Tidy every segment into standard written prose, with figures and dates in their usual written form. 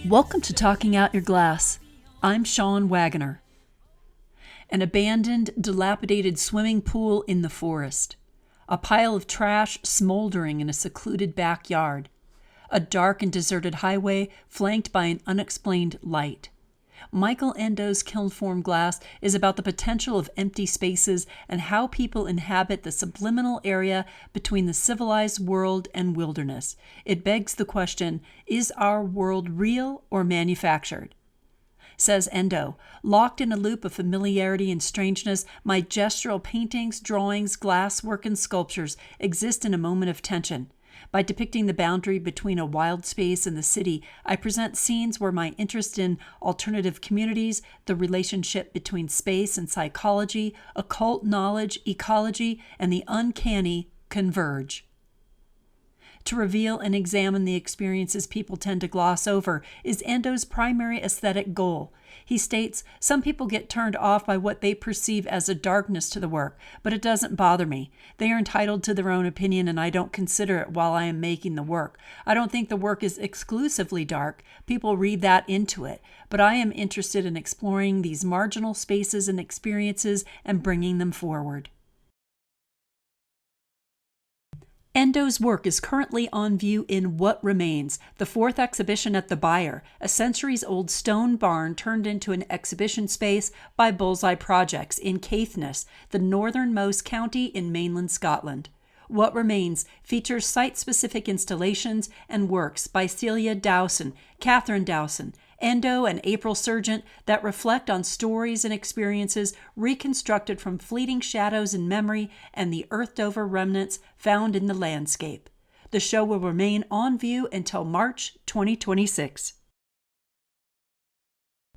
Welcome to Talking Out Your Glass. I'm Sean Wagoner. An abandoned, dilapidated swimming pool in the forest. A pile of trash smoldering in a secluded backyard. A dark and deserted highway flanked by an unexplained light. Michael Endo's kiln-formed glass is about the potential of empty spaces and how people inhabit the subliminal area between the civilized world and wilderness. It begs the question, is our world real or manufactured? Says Endo, locked in a loop of familiarity and strangeness, my gestural paintings, drawings, glasswork, and sculptures exist in a moment of tension. By depicting the boundary between a wild space and the city, I present scenes where my interest in alternative communities, the relationship between space and psychology, occult knowledge, ecology, and the uncanny converge. To reveal and examine the experiences people tend to gloss over is Endo's primary aesthetic goal. He states, some people get turned off by what they perceive as a darkness to the work, but it doesn't bother me. They are entitled to their own opinion and I don't consider it while I am making the work. I don't think the work is exclusively dark. People read that into it, but I am interested in exploring these marginal spaces and experiences and bringing them forward. Endo's work is currently on view in What Remains, the fourth exhibition at the Byre, a centuries-old stone barn turned into an exhibition space by Bullseye Projects in Caithness, the northernmost county in mainland Scotland. What Remains features site-specific installations and works by Celia Dowson, Catherine Dowson, Endo, and April Sergeant that reflect on stories and experiences reconstructed from fleeting shadows in memory and the earthed-over remnants found in the landscape. The show will remain on view until March 2026.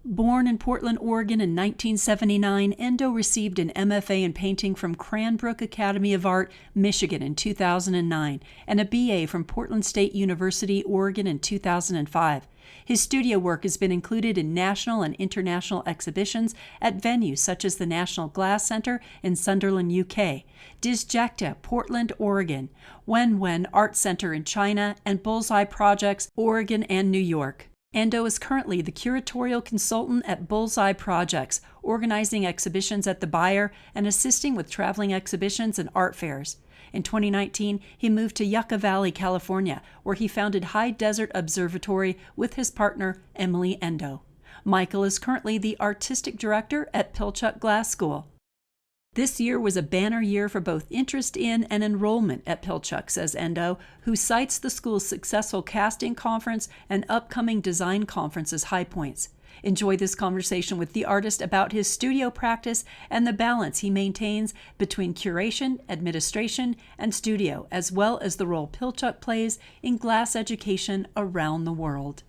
Born in Portland, Oregon in 1979, Endo received an MFA in painting from Cranbrook Academy of Art, Michigan in 2009, and a BA from Portland State University, Oregon in 2005. His studio work has been included in national and international exhibitions at venues such as the National Glass Center in Sunderland, UK, Disjecta, Portland, Oregon, Wenwen Art Center in China, and Bullseye Projects, Oregon and New York. Endo is currently the curatorial consultant at Bullseye Projects, organizing exhibitions at the Byre and assisting with traveling exhibitions and art fairs. In 2019, he moved to Yucca Valley, California, where he founded High Desert Observatory with his partner, Emily Endo. Michael is currently the artistic director at Pilchuck Glass School. This year was a banner year for both interest in and enrollment at Pilchuck, says Endo, who cites the school's successful casting conference and upcoming design conference as high points. Enjoy this conversation with the artist about his studio practice and the balance he maintains between curation, administration, and studio, as well as the role Pilchuck plays in glass education around the world.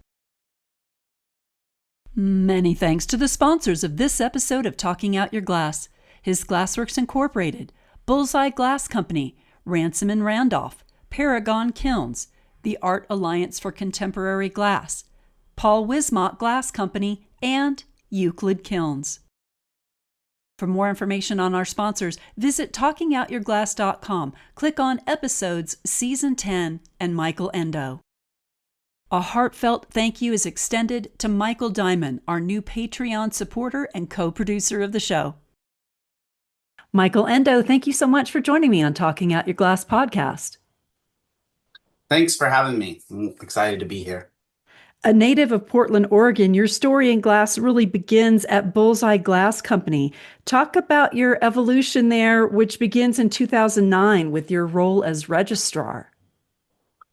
Many thanks to the sponsors of this episode of Talking Out Your Glass. His Glassworks Incorporated, Bullseye Glass Company, Ransom and Randolph, Paragon Kilns, the Art Alliance for Contemporary Glass, Paul Wismott Glass Company, and Euclid Kilns. For more information on our sponsors, visit talkingoutyourglass.com. Click on Episodes Season 10 and Michael Endo. A heartfelt thank you is extended to Michael Diamond, our new Patreon supporter and co-producer of the show. Michael Endo, thank you so much for joining me on Talking Out Your Glass podcast. Thanks for having me. I'm excited to be here. A native of Portland, Oregon, your story in glass really begins at Bullseye Glass Company. Talk about your evolution there, which begins in 2009 with your role as registrar.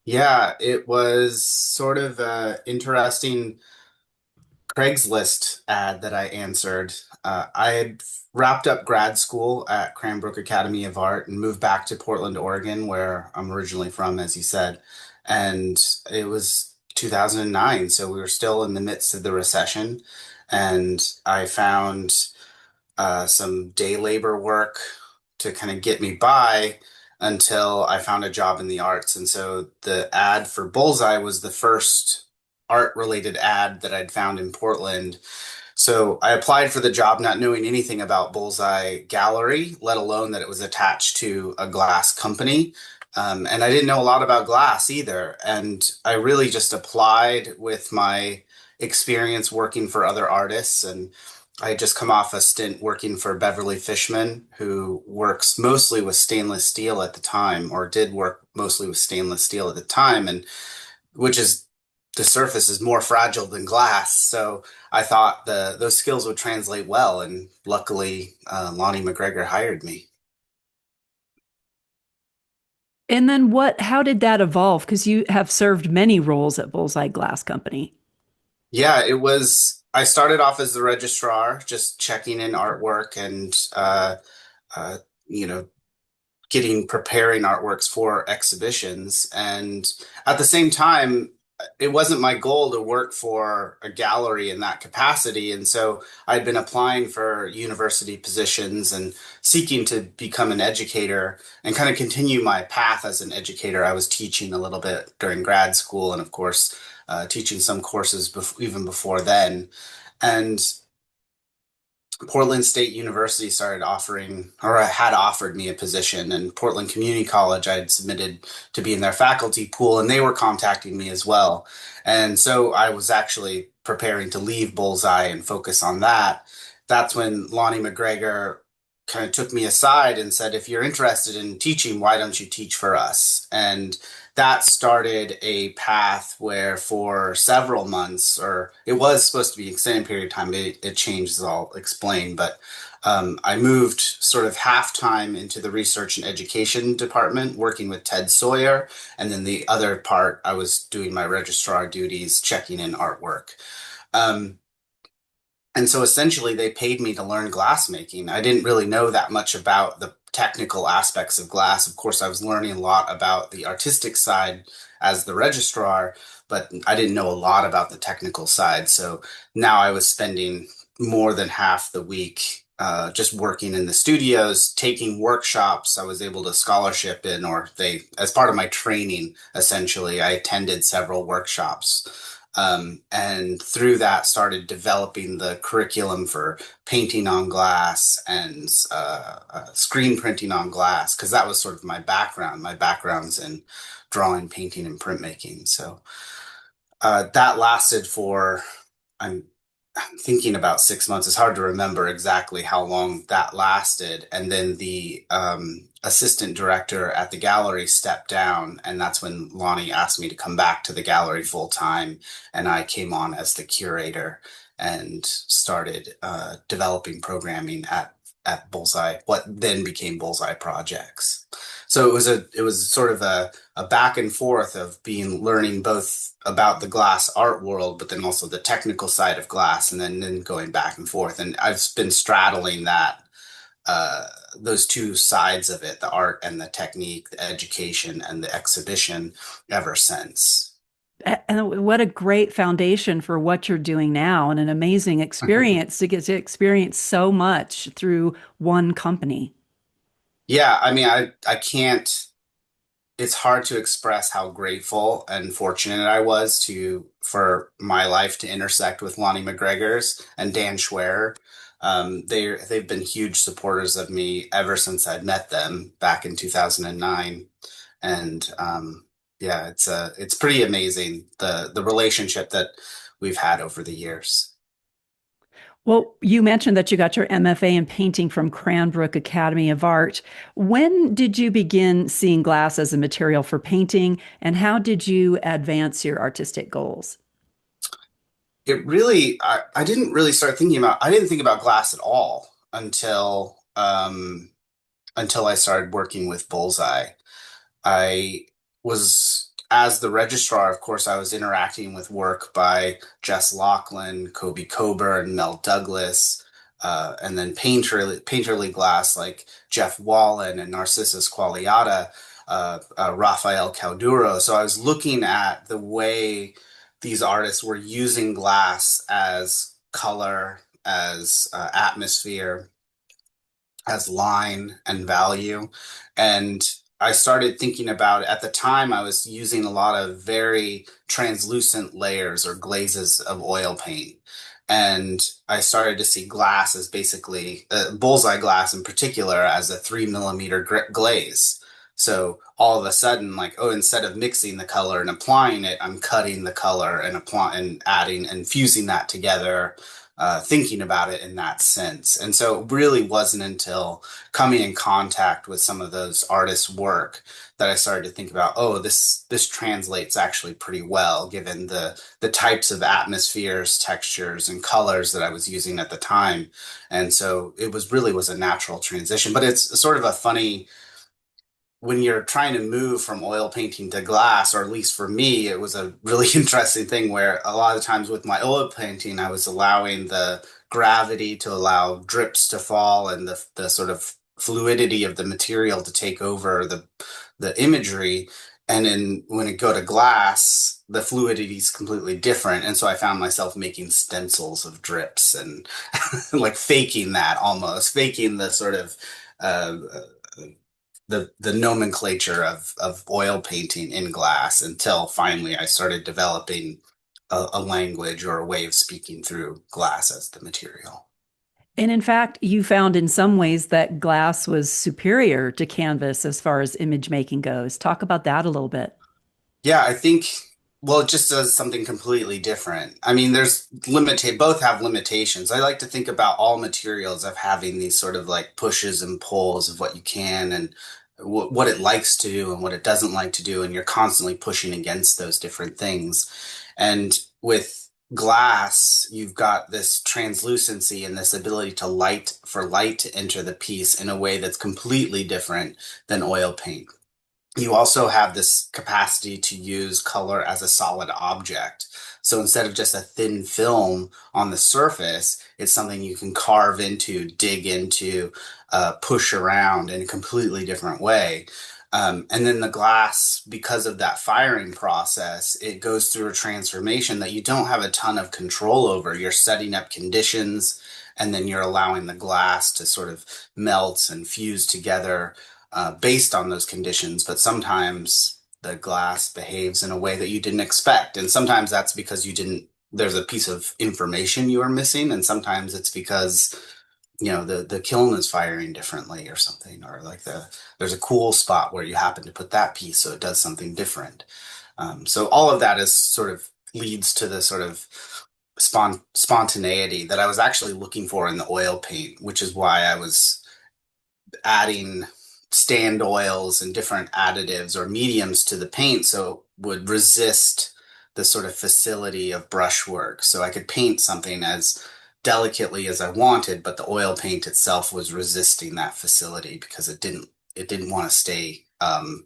Yeah, it was sort of an interesting Craigslist ad that I answered. I had wrapped up grad school at Cranbrook Academy of Art and moved back to Portland, Oregon, where I'm originally from, as you said. And it was 2009, so we were still in the midst of the recession. And I found some day labor work to kind of get me by until I found a job in the arts. And so the ad for Bullseye was the first art-related ad that I'd found in Portland. So I applied for the job not knowing anything about Bullseye Gallery, let alone that it was attached to a glass company. And I didn't know a lot about glass either. And I really just applied with my experience working for other artists. And I had just come off a stint working for Beverly Fishman, who works mostly with stainless steel at the time, or did work mostly with stainless steel at the time, and which is the surface is more fragile than glass. So I thought those skills would translate well, and luckily, Lonnie McGregor hired me. And then how did that evolve? Because you have served many roles at Bullseye Glass Company. Yeah, it was. I started off as the registrar, just checking in artwork and uh, you know, preparing artworks for exhibitions. And at the same time, it wasn't my goal to work for a gallery in that capacity. And so I'd been applying for university positions and seeking to become an educator and kind of continue my path as an educator. I was teaching a little bit during grad school and, of course, teaching some courses even before then. And Portland State University started offering, or had offered me a position, and Portland Community College, I had submitted to be in their faculty pool, and they were contacting me as well. And so I was actually preparing to leave Bullseye and focus on that. That's when Lonnie McGregor kind of took me aside and said, if you're interested in teaching, why don't you teach for us? And that started a path where for several months, or it was supposed to be an extended period of time, it changed, as I'll explain, but I moved sort of half-time into the research and education department, working with Ted Sawyer, and then the other part, I was doing my registrar duties, checking in artwork. Um, and so essentially, they paid me to learn glassmaking. I didn't really know that much about the technical aspects of glass. Of course, I was learning a lot about the artistic side as the registrar, but I didn't know a lot about the technical side. So now I was spending more than half the week just working in the studios, taking workshops. I was able to scholarship in, or as part of my training, essentially, I attended several workshops. And through that started developing the curriculum for painting on glass and screen printing on glass, because that was sort of my background. My background's in drawing, painting, and printmaking. So that lasted for, I'm thinking about 6 months. It's hard to remember exactly how long that lasted. And then the assistant director at the gallery stepped down, and that's when Lonnie asked me to come back to the gallery full time. And I came on as the curator and started developing programming at Bullseye, what then became Bullseye Projects. So it was sort of a back and forth of learning both about the glass art world, but then also the technical side of glass, and then going back and forth. And I've been straddling uh, those two sides of it, the art and the technique, the education and the exhibition, ever since. And what a great foundation for what you're doing now, and an amazing experience to get to experience so much through one company. Yeah, I mean, I can't, it's hard to express how grateful and fortunate I was for my life to intersect with Lonnie McGregor's and Dan Schwer. They've been huge supporters of me ever since I'd met them back in 2009. And yeah, it's pretty amazing the relationship that we've had over the years. Well, you mentioned that you got your MFA in painting from Cranbrook Academy of Art. When did you begin seeing glass as a material for painting, and how did you advance your artistic goals? I didn't really start thinking about, I didn't think about glass at all until I started working with Bullseye. I was, as the registrar, of course, I was interacting with work by Jess Loughlin, Kobe Coburn, Mel Douglas, and then painterly glass like Jeff Wallen and Narcissus Qualiata, Rafael Cauduro. So I was looking at the way these artists were using glass as color, as atmosphere, as line and value. And I started thinking about at the time I was using a lot of very translucent layers or glazes of oil paint. And I started to see glass as basically bullseye glass in particular as a 3 millimeter glaze. So all of a sudden, like, oh, instead of mixing the color and applying it, I'm cutting the color and applying and adding and fusing that together, thinking about it in that sense. And so it really wasn't until coming in contact with some of those artists' work that I started to think about, oh, this translates actually pretty well, given the types of atmospheres, textures, and colors that I was using at the time. And so it was a natural transition. But it's sort of a funny when you're trying to move from oil painting to glass, or at least for me, it was a really interesting thing where a lot of times with my oil painting, I was allowing the gravity to allow drips to fall and the sort of fluidity of the material to take over the imagery. And then when it go to glass, the fluidity is completely different. And so I found myself making stencils of drips and like faking that, almost faking the sort of uh, the nomenclature of oil painting in glass, until finally I started developing a language or a way of speaking through glass as the material. And in fact, you found in some ways that glass was superior to canvas as far as image making goes. Talk about that a little bit. Yeah, I think, well, it just does something completely different. I mean, both have limitations. I like to think about all materials of having these sort of like pushes and pulls of what you can and what it likes to do and what it doesn't like to do. And you're constantly pushing against those different things. And with glass, you've got this translucency and this ability to light to enter the piece in a way that's completely different than oil paint. You also have this capacity to use color as a solid object. So instead of just a thin film on the surface, it's something you can carve into, dig into, push around in a completely different way. And then the glass, because of that firing process, it goes through a transformation that you don't have a ton of control over. You're setting up conditions, and then you're allowing the glass to sort of melt and fuse together based on those conditions. But sometimes the glass behaves in a way that you didn't expect. And sometimes that's because there's a piece of information you are missing. And sometimes it's because, the kiln is firing differently or something, or like there's a cool spot where you happen to put that piece so it does something different. So all of that is sort of leads to the sort of spontaneity that I was actually looking for in the oil paint, which is why I was adding stand oils and different additives or mediums to the paint so it would resist the sort of facility of brushwork. So I could paint something as delicately as I wanted, but the oil paint itself was resisting that facility because it didn't want to stay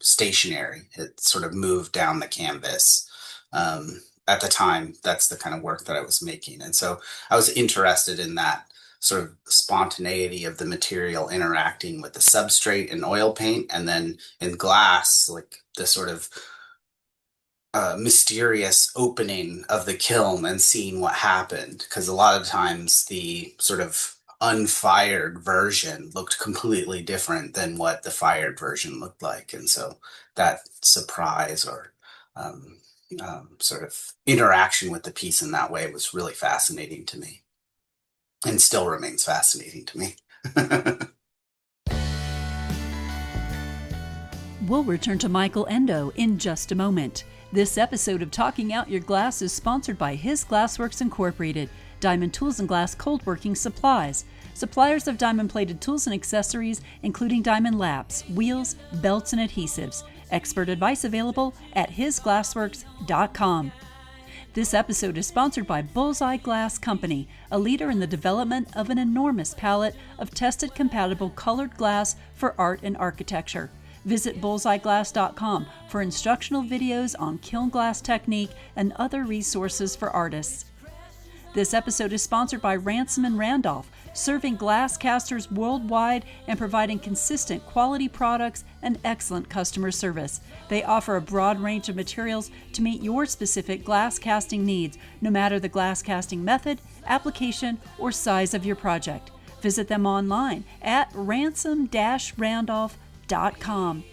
stationary. It sort of moved down the canvas. At the time, that's the kind of work that I was making. And so I was interested in that sort of spontaneity of the material interacting with the substrate in oil paint, and then in glass, like the sort of mysterious opening of the kiln and seeing what happened. Because a lot of times the sort of unfired version looked completely different than what the fired version looked like. And so that surprise or sort of interaction with the piece in that way was really fascinating to me, and still remains fascinating to me. We'll return to Michael Endo in just a moment. This episode of Talking Out Your Glass is sponsored by His Glassworks Incorporated, diamond tools and glass cold working supplies. Suppliers of diamond-plated tools and accessories, including diamond laps, wheels, belts, and adhesives. Expert advice available at hisglassworks.com. This episode is sponsored by Bullseye Glass Company, a leader in the development of an enormous palette of tested compatible colored glass for art and architecture. Visit bullseyeglass.com for instructional videos on kiln glass technique and other resources for artists. This episode is sponsored by Ransom & Randolph, serving glass casters worldwide and providing consistent quality products and excellent customer service. They offer a broad range of materials to meet your specific glass casting needs, no matter the glass casting method, application, or size of your project. Visit them online at ransom-randolph.com.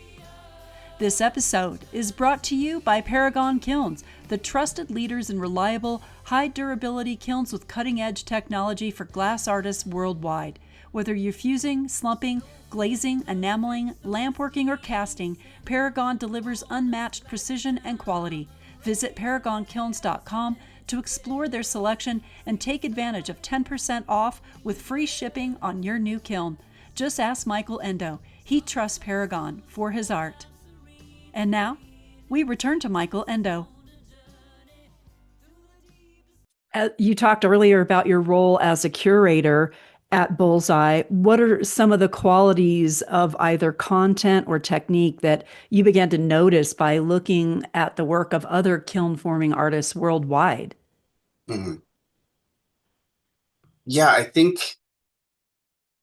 This episode is brought to you by Paragon Kilns, the trusted leaders in reliable, high-durability kilns with cutting-edge technology for glass artists worldwide. Whether you're fusing, slumping, glazing, enameling, lampworking, or casting, Paragon delivers unmatched precision and quality. Visit ParagonKilns.com to explore their selection and take advantage of 10% off with free shipping on your new kiln. Just ask Michael Endo. He trusts Paragon for his art. And now, we return to Michael Endo. You talked earlier about your role as a curator at Bullseye. What are some of the qualities of either content or technique that you began to notice by looking at the work of other kiln forming artists worldwide? Mhm. Yeah,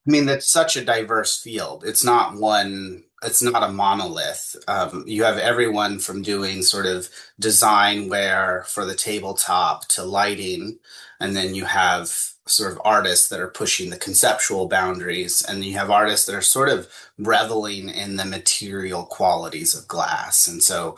I mean, that's such a diverse field. It's not a monolith. You have everyone from doing sort of design wear for the tabletop to lighting, and then you have sort of artists that are pushing the conceptual boundaries, and then you have artists that are sort of reveling in the material qualities of glass. And so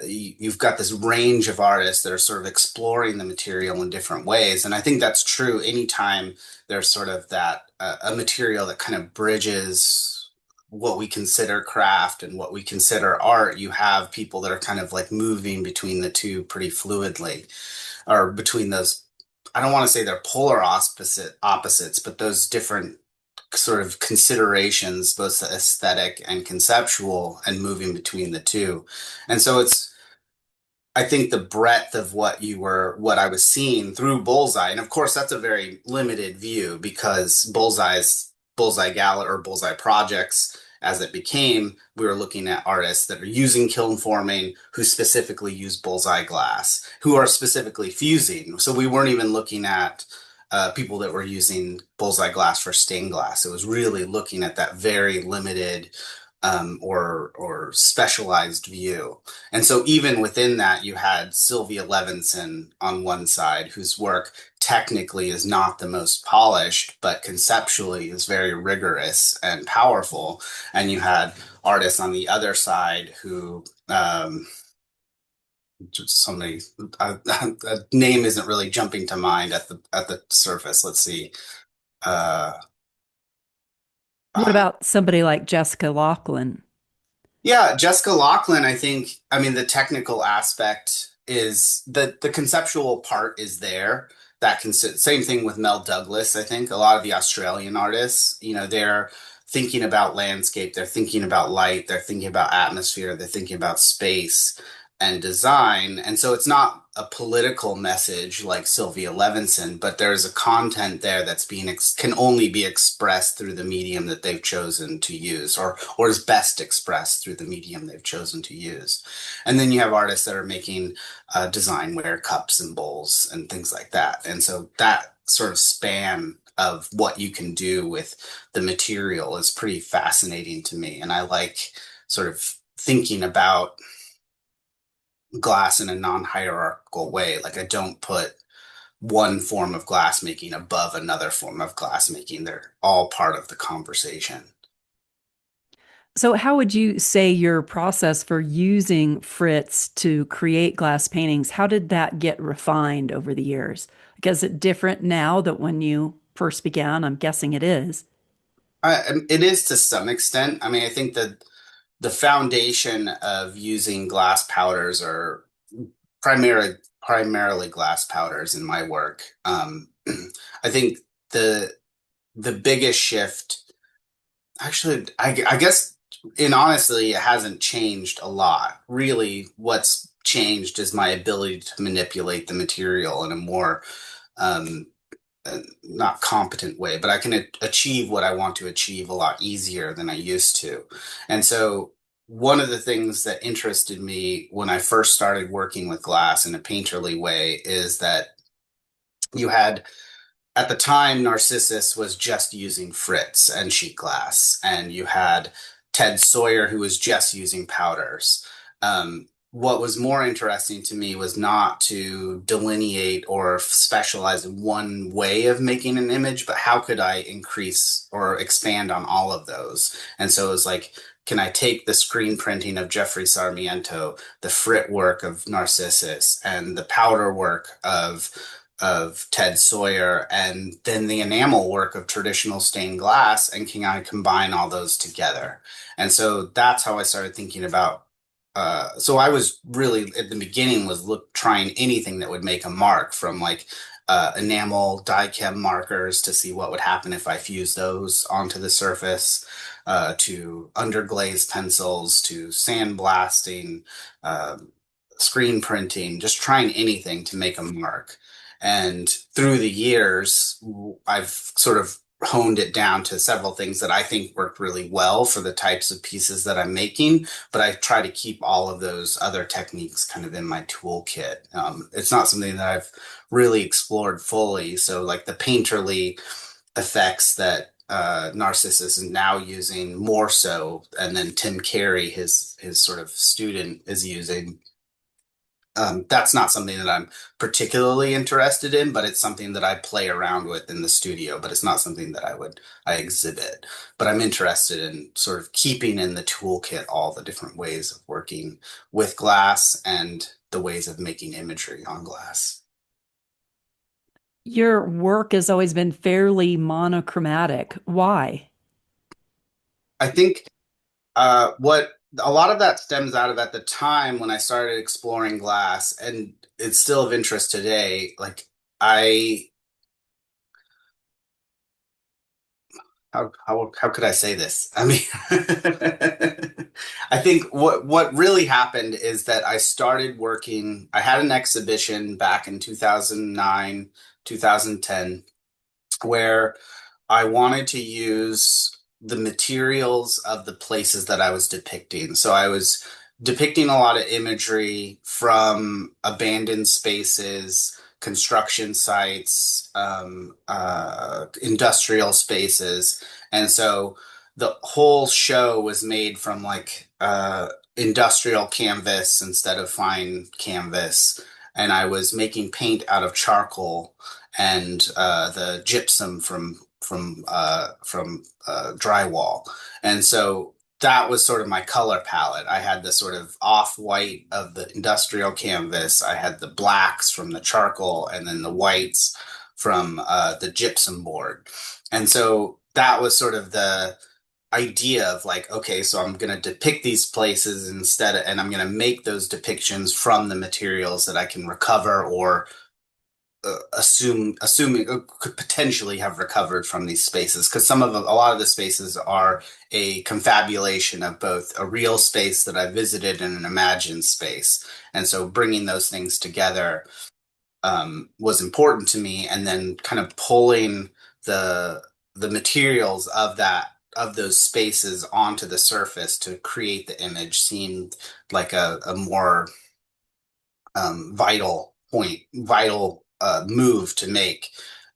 you've got this range of artists that are sort of exploring the material in different ways. And I think that's true anytime there's sort of that a material that kind of bridges what we consider craft and what we consider art. You have people that are kind of like moving between the two pretty fluidly, or between those. I don't want to say they're polar opposites, but those different sort of considerations, both aesthetic and conceptual, and moving between the two. And so I think the breadth of what I was seeing through Bullseye, and of course that's a very limited view because Bullseye Gala or Bullseye Projects, as it became, we were looking at artists that are using kiln forming, who specifically use Bullseye glass, who are specifically fusing. So we weren't even looking at people that were using Bullseye glass for stained glass. It was really looking at that very limited or specialized view. And so even within that, you had Sylvia Levinson on one side, whose work technically is not the most polished, but conceptually is very rigorous and powerful. And you had artists on the other side who somebody a name isn't really jumping to mind at the surface. Let's see. Uh, What about somebody like Jessica Laughlin? Yeah, Jessica Laughlin, I mean, the technical aspect is the conceptual part is there. Same thing with Mel Douglas. I think a lot of the Australian artists, they're thinking about landscape, they're thinking about light, they're thinking about atmosphere, they're thinking about space and design. And so it's not a political message like Sylvia Levinson, but there's a content there that's can only be expressed through the medium that they've chosen to use, or is best expressed through the medium they've chosen to use. And then you have artists that are making design ware cups and bowls and things like that. And so that sort of span of what you can do with the material is pretty fascinating to me. And I like sort of thinking about glass in a non-hierarchical way. Like I don't put one form of glassmaking above another form of glassmaking. They're all part of the conversation. So, how would you say your process for using Fritz to create glass paintings, how did that get refined over the years? Like, is it different now that when you first began? I'm guessing it is. It is to some extent. I mean, I think that the foundation of using glass powders are primarily primarily glass powders in my work. I think the biggest shift, actually, I guess, in honestly, it hasn't changed a lot. Really, what's changed is my ability to manipulate the material in a more um, not competent way, but I can achieve what I want to achieve a lot easier than I used to. And so one of the things that interested me when I first started working with glass in a painterly way is that you had at the time, Narcissus was just using Fritz and sheet glass, and you had Ted Sawyer who was just using powders. What was more interesting to me was not to delineate or specialize in one way of making an image, but how could I increase or expand on all of those? And so it was like, can I take the screen printing of Jeffrey Sarmiento, the frit work of Narcissus, and the powder work of of Ted Sawyer, and then the enamel work of traditional stained glass, and can I combine all those together? And so that's how I started thinking about. So I was really at the beginning was trying anything that would make a mark, from like enamel die chem markers to see what would happen if I fused those onto the surface, to underglaze pencils, to sandblasting, screen printing, just trying anything to make a mark. And through the years, I've sort of honed it down to several things that I think work really well for the types of pieces that I'm making, but I try to keep all of those other techniques kind of in my toolkit. It's not something that I've really explored fully. So like the painterly effects that Narcissus is now using more so, and then Tim Carey, his sort of student, is using. That's not something that I'm particularly interested in, but it's something that I play around with in the studio, but it's not something that I exhibit. But I'm interested in sort of keeping in the toolkit all the different ways of working with glass and the ways of making imagery on glass. Your work has always been fairly monochromatic. Why? I think what a lot of that stems out of at the time when I started exploring glass, and it's still of interest today. Like I how could I say this? I mean, I think what really happened is that I started working. I had an exhibition back in 2009, 2010, where I wanted to use the materials of the places that I was depicting. So I was depicting a lot of imagery from abandoned spaces, construction sites, industrial spaces. And so the whole show was made from like industrial canvas instead of fine canvas. And I was making paint out of charcoal and the gypsum from drywall, and so that was sort of my color palette. I had the sort of off-white of the industrial canvas. I had the blacks from the charcoal, and then the whites from the gypsum board. And so that was sort of the idea of like, okay, so I'm going to depict these places instead, and I'm going to make those depictions from the materials that I can recover or assuming could potentially have recovered from these spaces, because a lot of the spaces are a confabulation of both a real space that I visited and an imagined space, and so bringing those things together was important to me, and then kind of pulling the the materials of those spaces onto the surface to create the image seemed like a more vital move to make,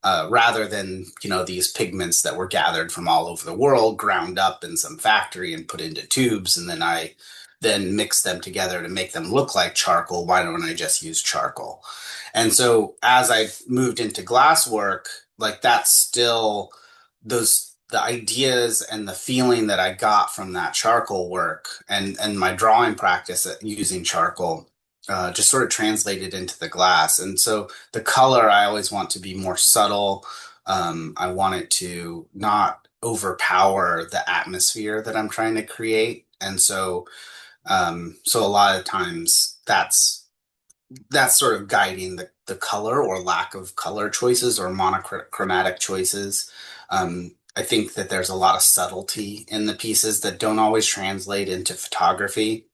rather than, these pigments that were gathered from all over the world, ground up in some factory and put into tubes, and then I then mix them together to make them look like charcoal. Why don't I just use charcoal? And so as I moved into glasswork, like that's still the ideas and the feeling that I got from that charcoal work and my drawing practice using charcoal just sort of translated into the glass. And so the color, I always want to be more subtle. I want it to not overpower the atmosphere that I'm trying to create. And so a lot of times that's sort of guiding the color or lack of color choices or monochromatic choices. I think that there's a lot of subtlety in the pieces that don't always translate into photography,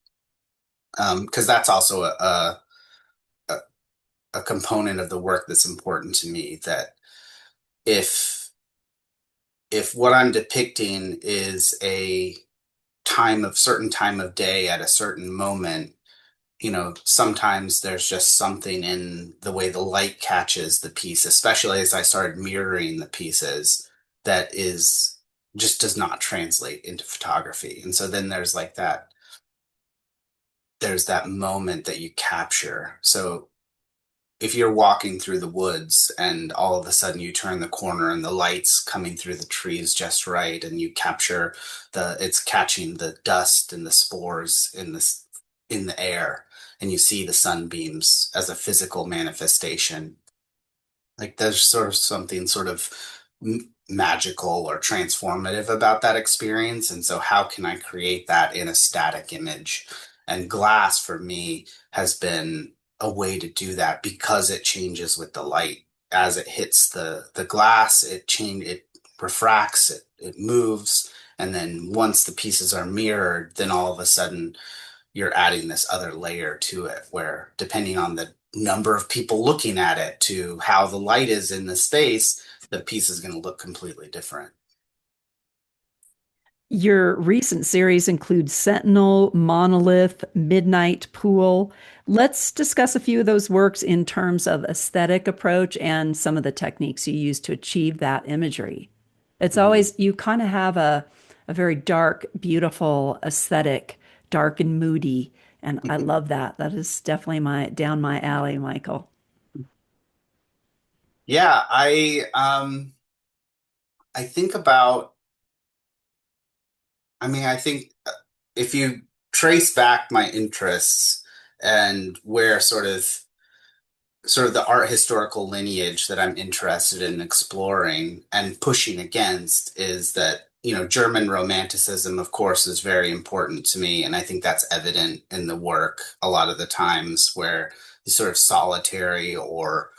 because that's also a a component of the work that's important to me. That if if what I'm depicting is a certain time of day at a certain moment, sometimes there's just something in the way the light catches the piece, especially as I started mirroring the pieces, that is just does not translate into photography. And so then there's that moment that you capture. So if you're walking through the woods and all of a sudden you turn the corner and the light's coming through the trees just right, and you capture it's catching the dust and the spores in the air, and you see the sunbeams as a physical manifestation, Like there's sort of something sort of magical or transformative about that experience. And so how can I create that in a static image? And glass for me has been a way to do that because it changes with the light. As it hits the glass, it refracts, it moves. And then once the pieces are mirrored, then all of a sudden you're adding this other layer to it where depending on the number of people looking at it to how the light is in the space, the piece is going to look completely different. Your recent series includes Sentinel, Monolith, Midnight Pool. Let's discuss a few of those works in terms of aesthetic approach and some of the techniques you use to achieve that imagery. It's Mhm. always, you kind of have a very dark, beautiful aesthetic, dark and moody. And I love that. That is definitely down my alley, Michael. Yeah, I think about I think if you trace back my interests and where sort of the art historical lineage that I'm interested in exploring and pushing against is that, German Romanticism, of course, is very important to me. And I think that's evident in the work a lot of the times where these sort of solitary or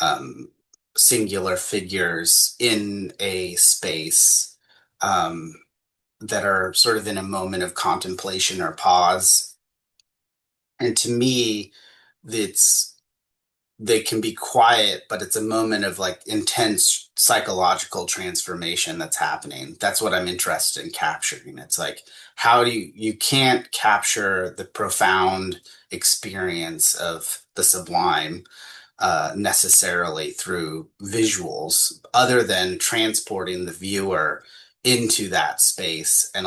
um, singular figures in a space that are sort of in a moment of contemplation or pause. And to me, it's they can be quiet, but it's a moment of like intense psychological transformation that's happening. That's what I'm interested in capturing. It's like, how do you can't capture the profound experience of the sublime necessarily through visuals, other than transporting the viewer into that space and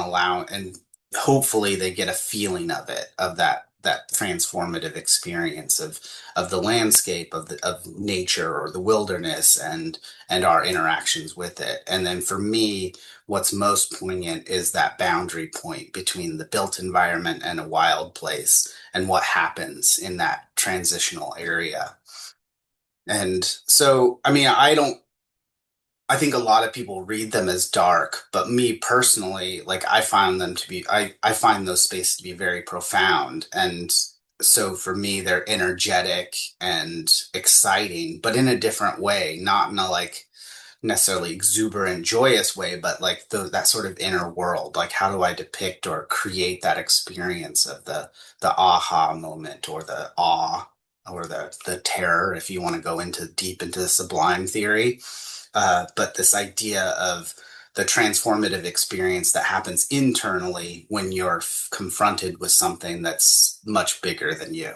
and hopefully they get a feeling of it, of that transformative experience of the landscape of nature or the wilderness and our interactions with it. And then for me, what's most poignant is that boundary point between the built environment and a wild place and what happens in that transitional area. And so, I think a lot of people read them as dark, but me personally, like I find them to be, I find those spaces to be very profound. And so for me, they're energetic and exciting, but in a different way, not in a like necessarily exuberant, joyous way, but like that sort of inner world. Like how do I depict or create that experience of the aha moment or the awe or the terror, if you want to go into deep into the sublime theory. But this idea of the transformative experience that happens internally when you're confronted with something that's much bigger than you.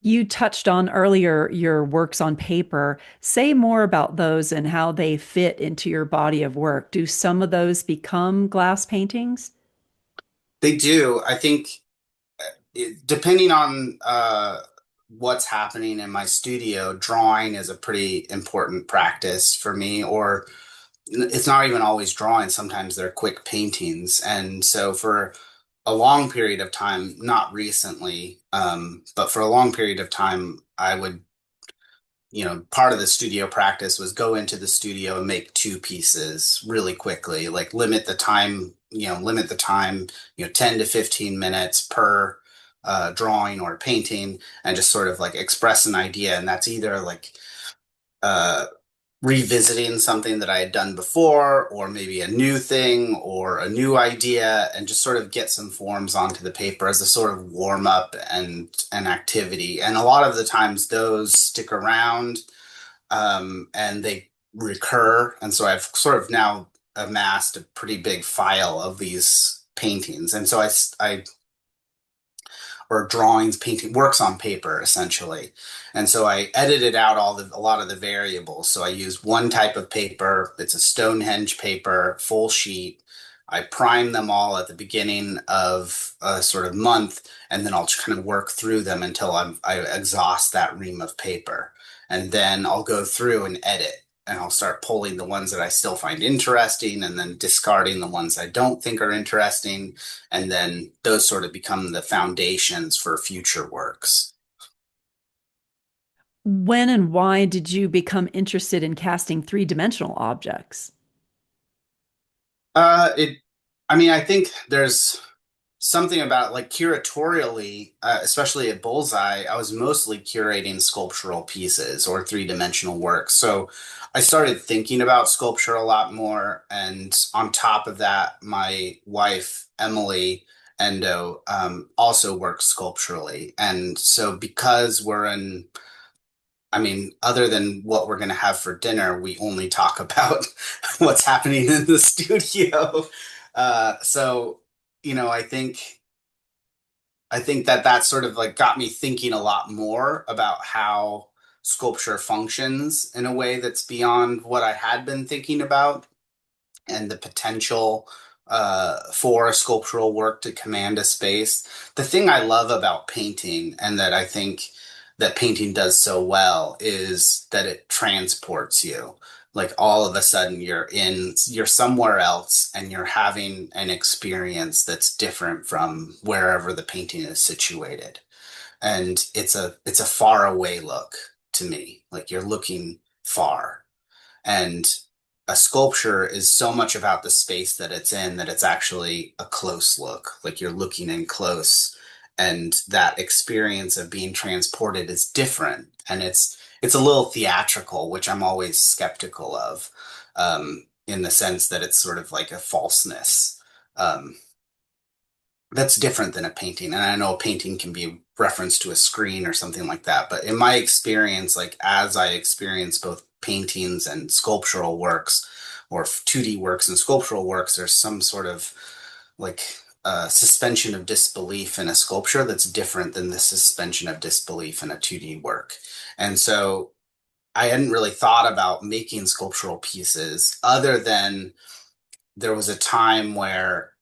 You touched on earlier your works on paper. Say more about those and how they fit into your body of work. Do some of those become glass paintings? They do. I think depending on what's happening in my studio, drawing is a pretty important practice for me, or it's not even always drawing. Sometimes they're quick paintings. And so for a long period of time, not recently, but for a long period of time, I would, part of the studio practice was go into the studio and make two pieces really quickly, like limit the time, 10 to 15 minutes per drawing or painting, and just sort of like express an idea. And that's either like, uh, revisiting something that I had done before, or maybe a new thing or a new idea, and just sort of get some forms onto the paper as a sort of warm up and an activity. And a lot of the times those stick around and they recur. And so I've sort of now amassed a pretty big file of these paintings. And so I or drawings, painting, works on paper essentially. And so I edited out a lot of the variables. So I use one type of paper. It's a Stonehenge paper, full sheet. I prime them all at the beginning of a sort of month, and then I'll kind of work through them until I exhaust that ream of paper. And then I'll go through and edit. And I'll start pulling the ones that I still find interesting and then discarding the ones I don't think are interesting, and then those sort of become the foundations for future works. When and why did you become interested in casting three-dimensional objects? It, I mean, I think there's something about like curatorially, especially at Bullseye, I was mostly curating sculptural pieces or three-dimensional work. So I started thinking about sculpture a lot more. And on top of that, my wife, Emily Endo, also works sculpturally. And so because we're in I mean, other than what we're going to have for dinner, we only talk about what's happening in the studio. So, you know, I think that that sort of like got me thinking a lot more about how sculpture functions in a way that's beyond what I had been thinking about and the potential for a sculptural work to command a space. The thing I love about painting and that I think that painting does so well is that it transports you. Like all of a sudden you're somewhere else and you're having an experience that's different from wherever the painting is situated. And it's a far away look to me. Like you're looking far. And a sculpture is so much about the space that it's in that it's actually a close look, like you're looking in close. And that experience of being transported is different. And it's a little theatrical, which I'm always skeptical of, in the sense that it's sort of like a falseness. Um, that's different than a painting. And I know a painting can be referenced to a screen or something like that. But in my experience, like as I experience both paintings and sculptural works or 2D works and sculptural works, there's some sort of like suspension of disbelief in a sculpture that's different than the suspension of disbelief in a 2D work. And so I hadn't really thought about making sculptural pieces other than there was a time where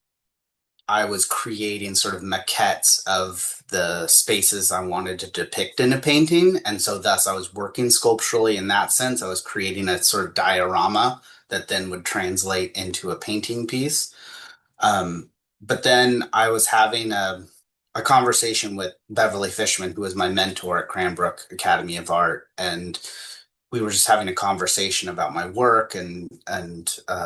I was creating sort of maquettes of the spaces I wanted to depict in a painting. And so thus I was working sculpturally in that sense. I was creating a sort of diorama that then would translate into a painting piece. Um, but then I was having a conversation with Beverly Fishman, who was my mentor at Cranbrook Academy of Art, and we were just having a conversation about my work and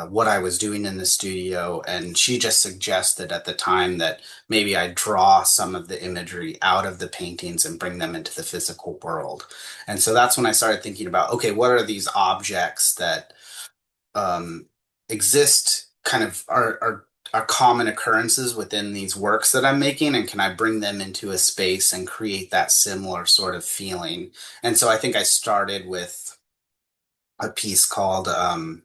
what I was doing in the studio. And she just suggested at the time that maybe I draw some of the imagery out of the paintings and bring them into the physical world. And so that's when I started thinking about, okay, what are these objects that um, exist kind of are common occurrences within these works that I'm making, and can I bring them into a space and create that similar sort of feeling? And so I think I started with a piece called well,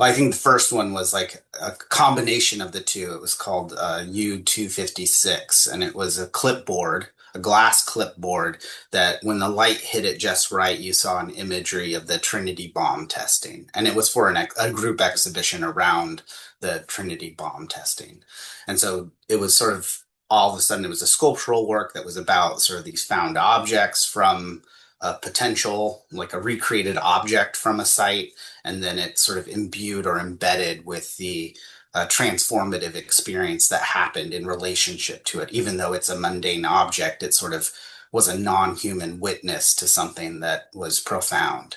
I think the first one was like a combination of the two. It was called U-256, and it was a clipboard, a glass clipboard that when the light hit it just right, you saw an imagery of the Trinity bomb testing. And it was for a group exhibition around the Trinity bomb testing. And so it was sort of all of a sudden it was a sculptural work that was about sort of these found objects from a potential, like a recreated object from a site, and then it's sort of imbued or embedded with the transformative experience that happened in relationship to it. Even though it's a mundane object, it sort of was a non-human witness to something that was profound.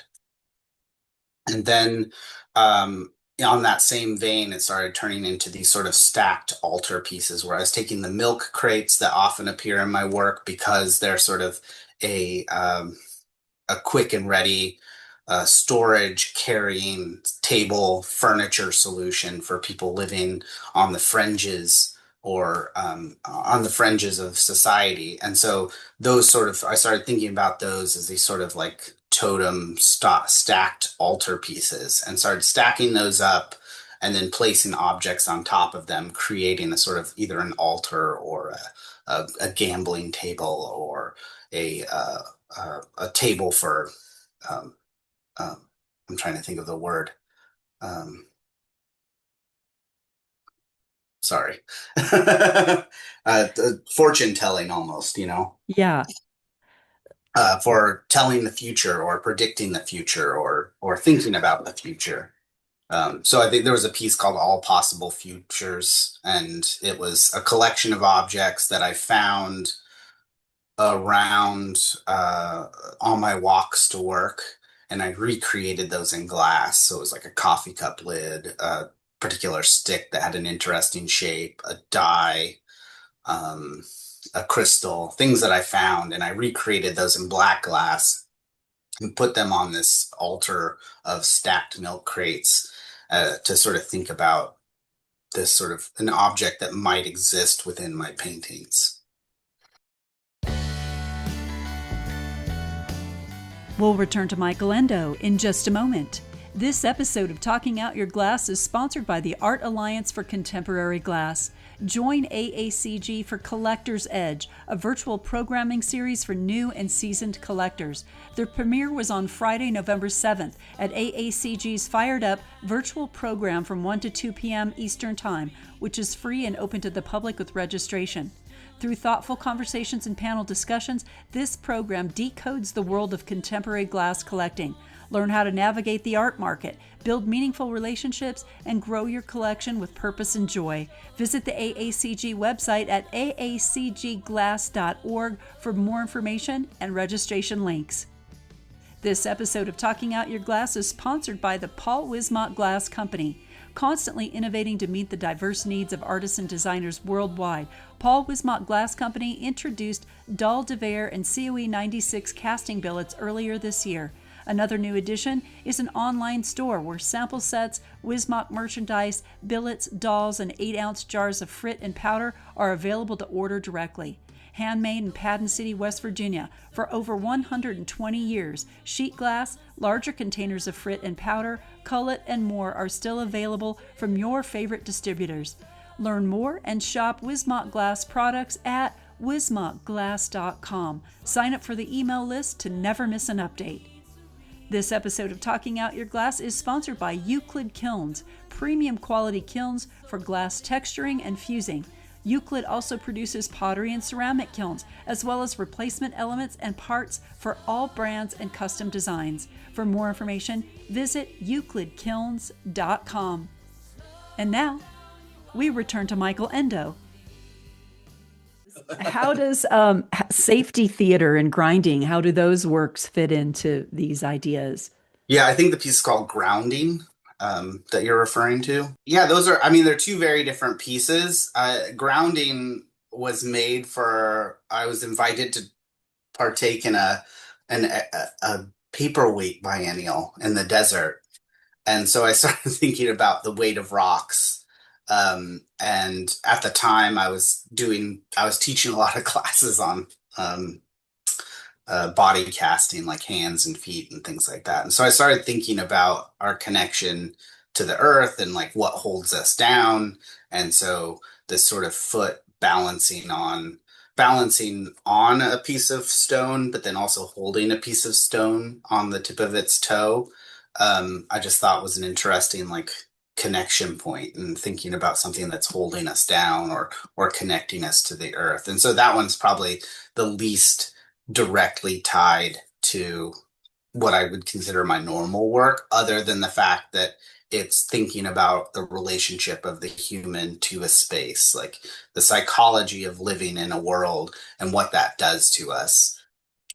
And then on that same vein, it started turning into these sort of stacked altar pieces where I was taking the milk crates that often appear in my work because they're sort of a quick and ready storage, carrying table, furniture solution for people living on the fringes or on the fringes of society. And so those sort of, I started thinking about those as these sort of like totem stacked altar pieces and started stacking those up and then placing objects on top of them, creating a sort of either an altar or a gambling table or a table for um, um, I'm trying to think of the word. Um, sorry. Fortune telling almost, you know, Yeah. for telling the future or predicting the future or thinking about the future. So I think there was a piece called All Possible Futures, and it was a collection of objects that I found around on my walks to work, and I recreated those in glass. So it was like a coffee cup lid, a particular stick that had an interesting shape, a die, um, a crystal, things that I found, and I recreated those in black glass and put them on this altar of stacked milk crates to sort of think about this sort of an object that might exist within my paintings. We'll return to Michael Endo in just a moment. This episode of Talking Out Your Glass is sponsored by the Art Alliance for Contemporary Glass. Join AACG for Collector's Edge, a virtual programming series for new and seasoned collectors. Their premiere was on Friday, November 7th at AACG's Fired Up virtual program from 1 to 2 p.m. Eastern Time, which is free and open to the public with registration. Through thoughtful conversations and panel discussions, this program decodes the world of contemporary glass collecting. Learn how to navigate the art market, build meaningful relationships, and grow your collection with purpose and joy. Visit the AACG website at aacgglass.org for more information and registration links. This episode of Talking Out Your Glass is sponsored by the Paul Wismott Glass Company. Constantly innovating to meet the diverse needs of artists and designers worldwide, Paul Wismott Glass Company introduced Dahl de Verre and COE 96 casting billets earlier this year. Another new addition is an online store where sample sets, Wismott merchandise, billets, dolls, and 8-ounce jars of frit and powder are available to order directly. Handmade in Padden City, West Virginia for over 120 years, sheet glass, larger containers of frit and powder, cullet, and more are still available from your favorite distributors. Learn more and shop Wismott Glass products at wismottglass.com. Sign up for the email list to never miss an update. This episode of Talking Out Your Glass is sponsored by Euclid Kilns, premium quality kilns for glass texturing and fusing. Euclid also produces pottery and ceramic kilns, as well as replacement elements and parts for all brands and custom designs. For more information, visit euclidkilns.com. And now, we return to Michael Endo. How does safety theater and grinding, how do those works fit into these ideas? Yeah, I think the piece is called Grounding, that you're referring to. Yeah, those are, I mean, they're two very different pieces. Grounding was made for, I was invited to partake in a paperweight biennial in the desert. And so I started thinking about the weight of rocks. And at the time I was teaching a lot of classes on body casting, like hands and feet and things like that. And so I started thinking about our connection to the earth and like what holds us down. And so this sort of foot balancing on a piece of stone, but then also holding a piece of stone on the tip of its toe, I just thought was an interesting like connection point and thinking about something that's holding us down or connecting us to the earth. And so that one's probably the least directly tied to what I would consider my normal work, other than the fact that it's thinking about the relationship of the human to a space, like the psychology of living in a world and what that does to us.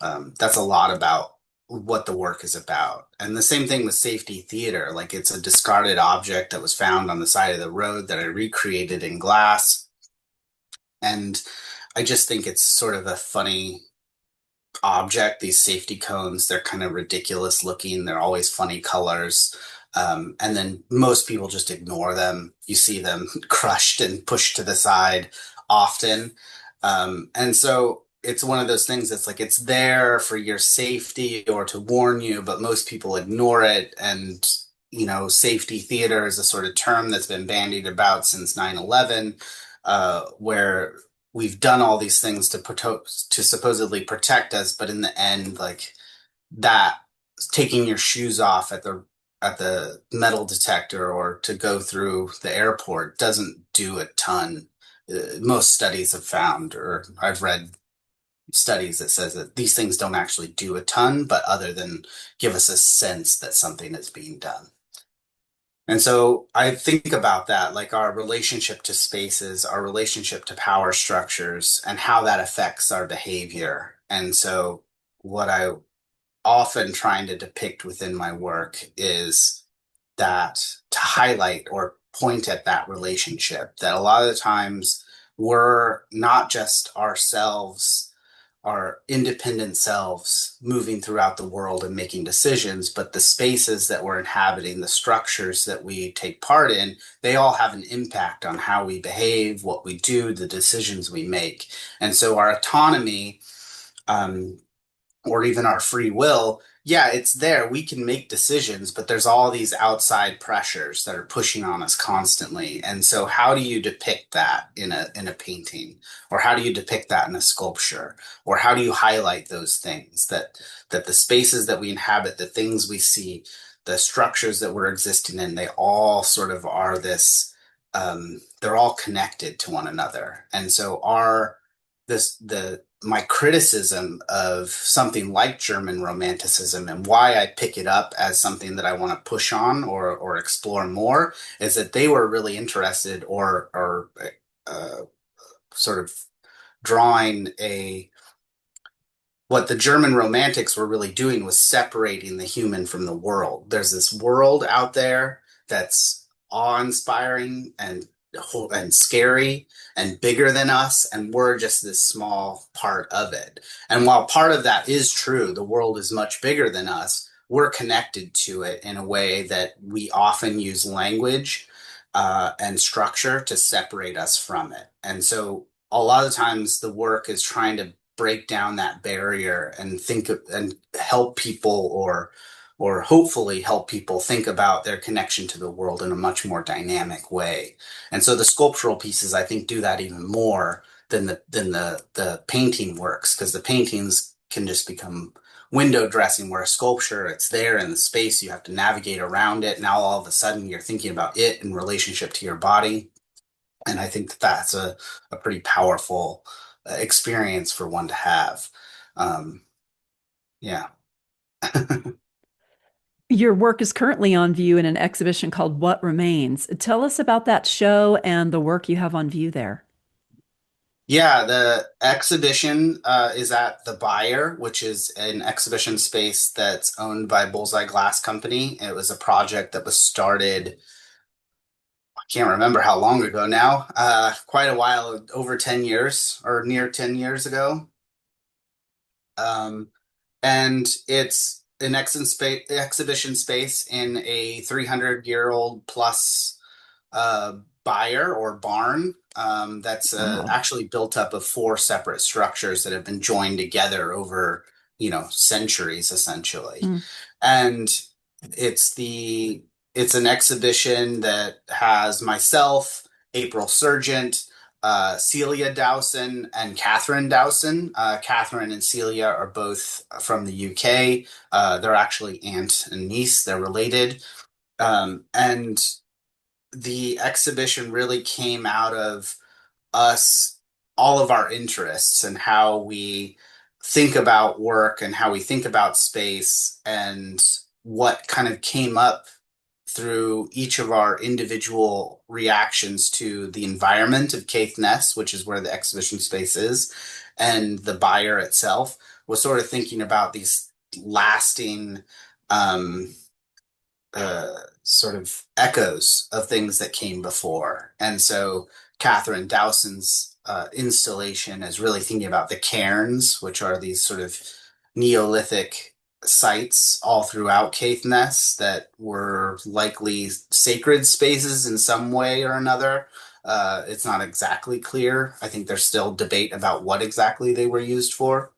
That's a lot about what the work is about. And the same thing with safety theater, like it's a discarded object that was found on the side of the road that I recreated in glass. And I just think it's sort of a funny object. These safety cones, they're kind of ridiculous looking. They're always funny colors. And then most people just ignore them. You see them crushed and pushed to the side often. And so it's one of those things that's like it's there for your safety or to warn you, but most people ignore it. And, you know, safety theater is a sort of term that's been bandied about since 9/11, where we've done all these things to supposedly protect us, but in the end, like that taking your shoes off at the metal detector or to go through the airport doesn't do a ton. Most studies have found, or I've read studies that says that these things don't actually do a ton, but other than give us a sense that something is being done. And so I think about that, like our relationship to spaces, our relationship to power structures, and how that affects our behavior. And so what I often trying to depict within my work is that to highlight or point at that relationship that a lot of the times we're not just ourselves, our independent selves moving throughout the world and making decisions, but the spaces that we're inhabiting, the structures that we take part in, they all have an impact on how we behave, what we do, the decisions we make. And so our autonomy, um, or even our free will, yeah, it's there. We can make decisions, but there's all these outside pressures that are pushing on us constantly. And so how do you depict that in a painting? Or how do you depict that in a sculpture? Or how do you highlight those things that the spaces that we inhabit, the things we see, the structures that we're existing in, they all sort of are this they're all connected to one another. And so our this the my criticism of something like German Romanticism and why I pick it up as something that I want to push on or explore more is that they were really interested or uh, sort of drawing a what the German Romantics were really doing was separating the human from the world. There's this world out there that's awe-inspiring and scary and bigger than us, and we're just this small part of it. And while part of that is true, the world is much bigger than us, we're connected to it in a way that we often use language and structure to separate us from it. And so a lot of times the work is trying to break down that barrier and think and help people or hopefully help people think about their connection to the world in a much more dynamic way. And so the sculptural pieces I think do that even more than the painting works because the paintings can just become window dressing where a sculpture it's there in the space you have to navigate around it. Now all of a sudden you're thinking about it in relationship to your body. And I think that that's a pretty powerful experience for one to have. Um, yeah. Your work is currently on view in an exhibition called What Remains. Tell us about that show and the work you have on view there. Yeah, the exhibition is at the Buyer, which is an exhibition space that's owned by Bullseye Glass Company. It was a project that was started, I can't remember how long ago now, quite a while, over 10 years or near 10 years ago. Um, and it's an exhibition space in a 300-year-old plus uh, byre or barn that's Wow. actually built up of four separate structures that have been joined together over, centuries essentially. Mm. And it's the it's an exhibition that has myself, April Sergeant, Celia Dowson, and Catherine Dowson. Catherine and Celia are both from the UK. They're actually aunt and niece. They're related. And the exhibition really came out of us, all of our interests and how we think about work and how we think about space and what kind of came up through each of our individual reactions to the environment of Caithness, which is where the exhibition space is, and the buyer itself was sort of thinking about these lasting um, sort of echoes of things that came before. And so Catherine Dowson's installation is really thinking about the cairns, which are these sort of Neolithic sites all throughout Caithness that were likely sacred spaces in some way or another. It's not exactly clear. I think there's still debate about what exactly they were used for.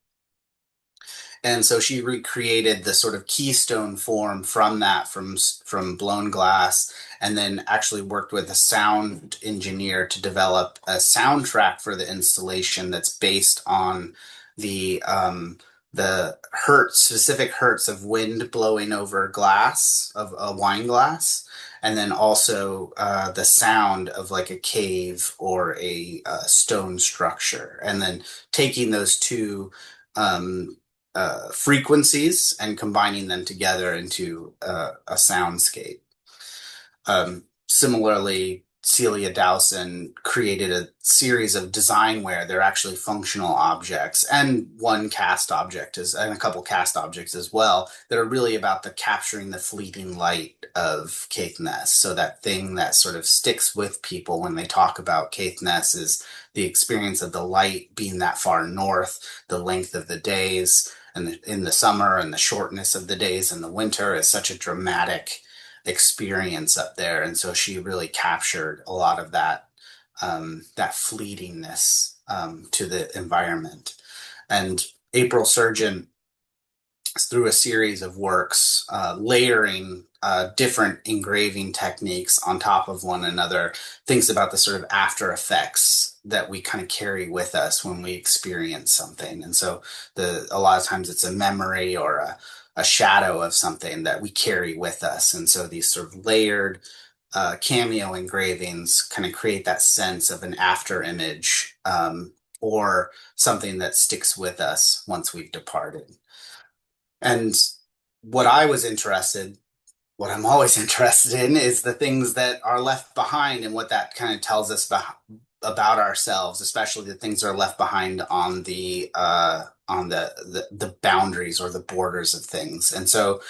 And so she recreated the sort of keystone form from that, from blown glass, and then actually worked with a sound engineer to develop a soundtrack for the installation that's based on the specific hertz of wind blowing over glass of a wine glass, and then also the sound of like a cave or a stone structure, and then taking those two. Um, frequencies and combining them together into a soundscape. Similarly, Celia Dowson created a series of designware. They're actually functional objects and one cast object is and a couple cast objects as well that are really about the capturing the fleeting light of Caithness. So that thing that sort of sticks with people when they talk about Caithness is the experience of the light being that far north, the length of the days, and in the summer and the shortness of the days in the winter is such a dramatic experience up there. And so she really captured a lot of that fleetingness to the environment. And April Surgeon, through a series of works, layering different engraving techniques on top of one another, thinks about the sort of after effects that we kind of carry with us when we experience something. And so a lot of times it's a memory or a shadow of something that we carry with us. And so these sort of layered cameo engravings kind of create that sense of an after image, or something that sticks with us once we've departed. And what I was interested, what I'm always interested in is the things that are left behind and what that kind of tells us about ourselves, especially the things that are left behind on the boundaries or the borders of things. And so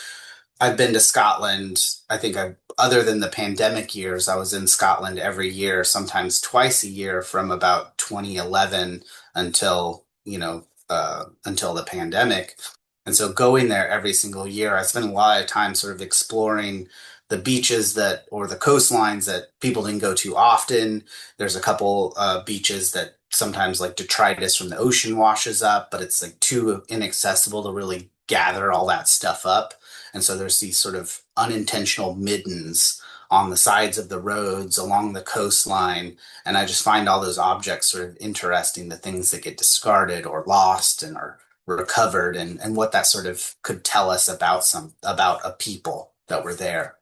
I've been to Scotland. I think other than the pandemic years, I was in Scotland every year, sometimes twice a year from about 2011 until, until the pandemic. And so going there every single year, I spent a lot of time sort of exploring the beaches or the coastlines that people didn't go to often. There's a couple beaches that sometimes like detritus from the ocean washes up, but it's like too inaccessible to really gather all that stuff up. And so there's these sort of unintentional middens on the sides of the roads along the coastline. And I just find all those objects sort of interesting, the things that get discarded or lost and are recovered, and what that sort of could tell us about a people that were there.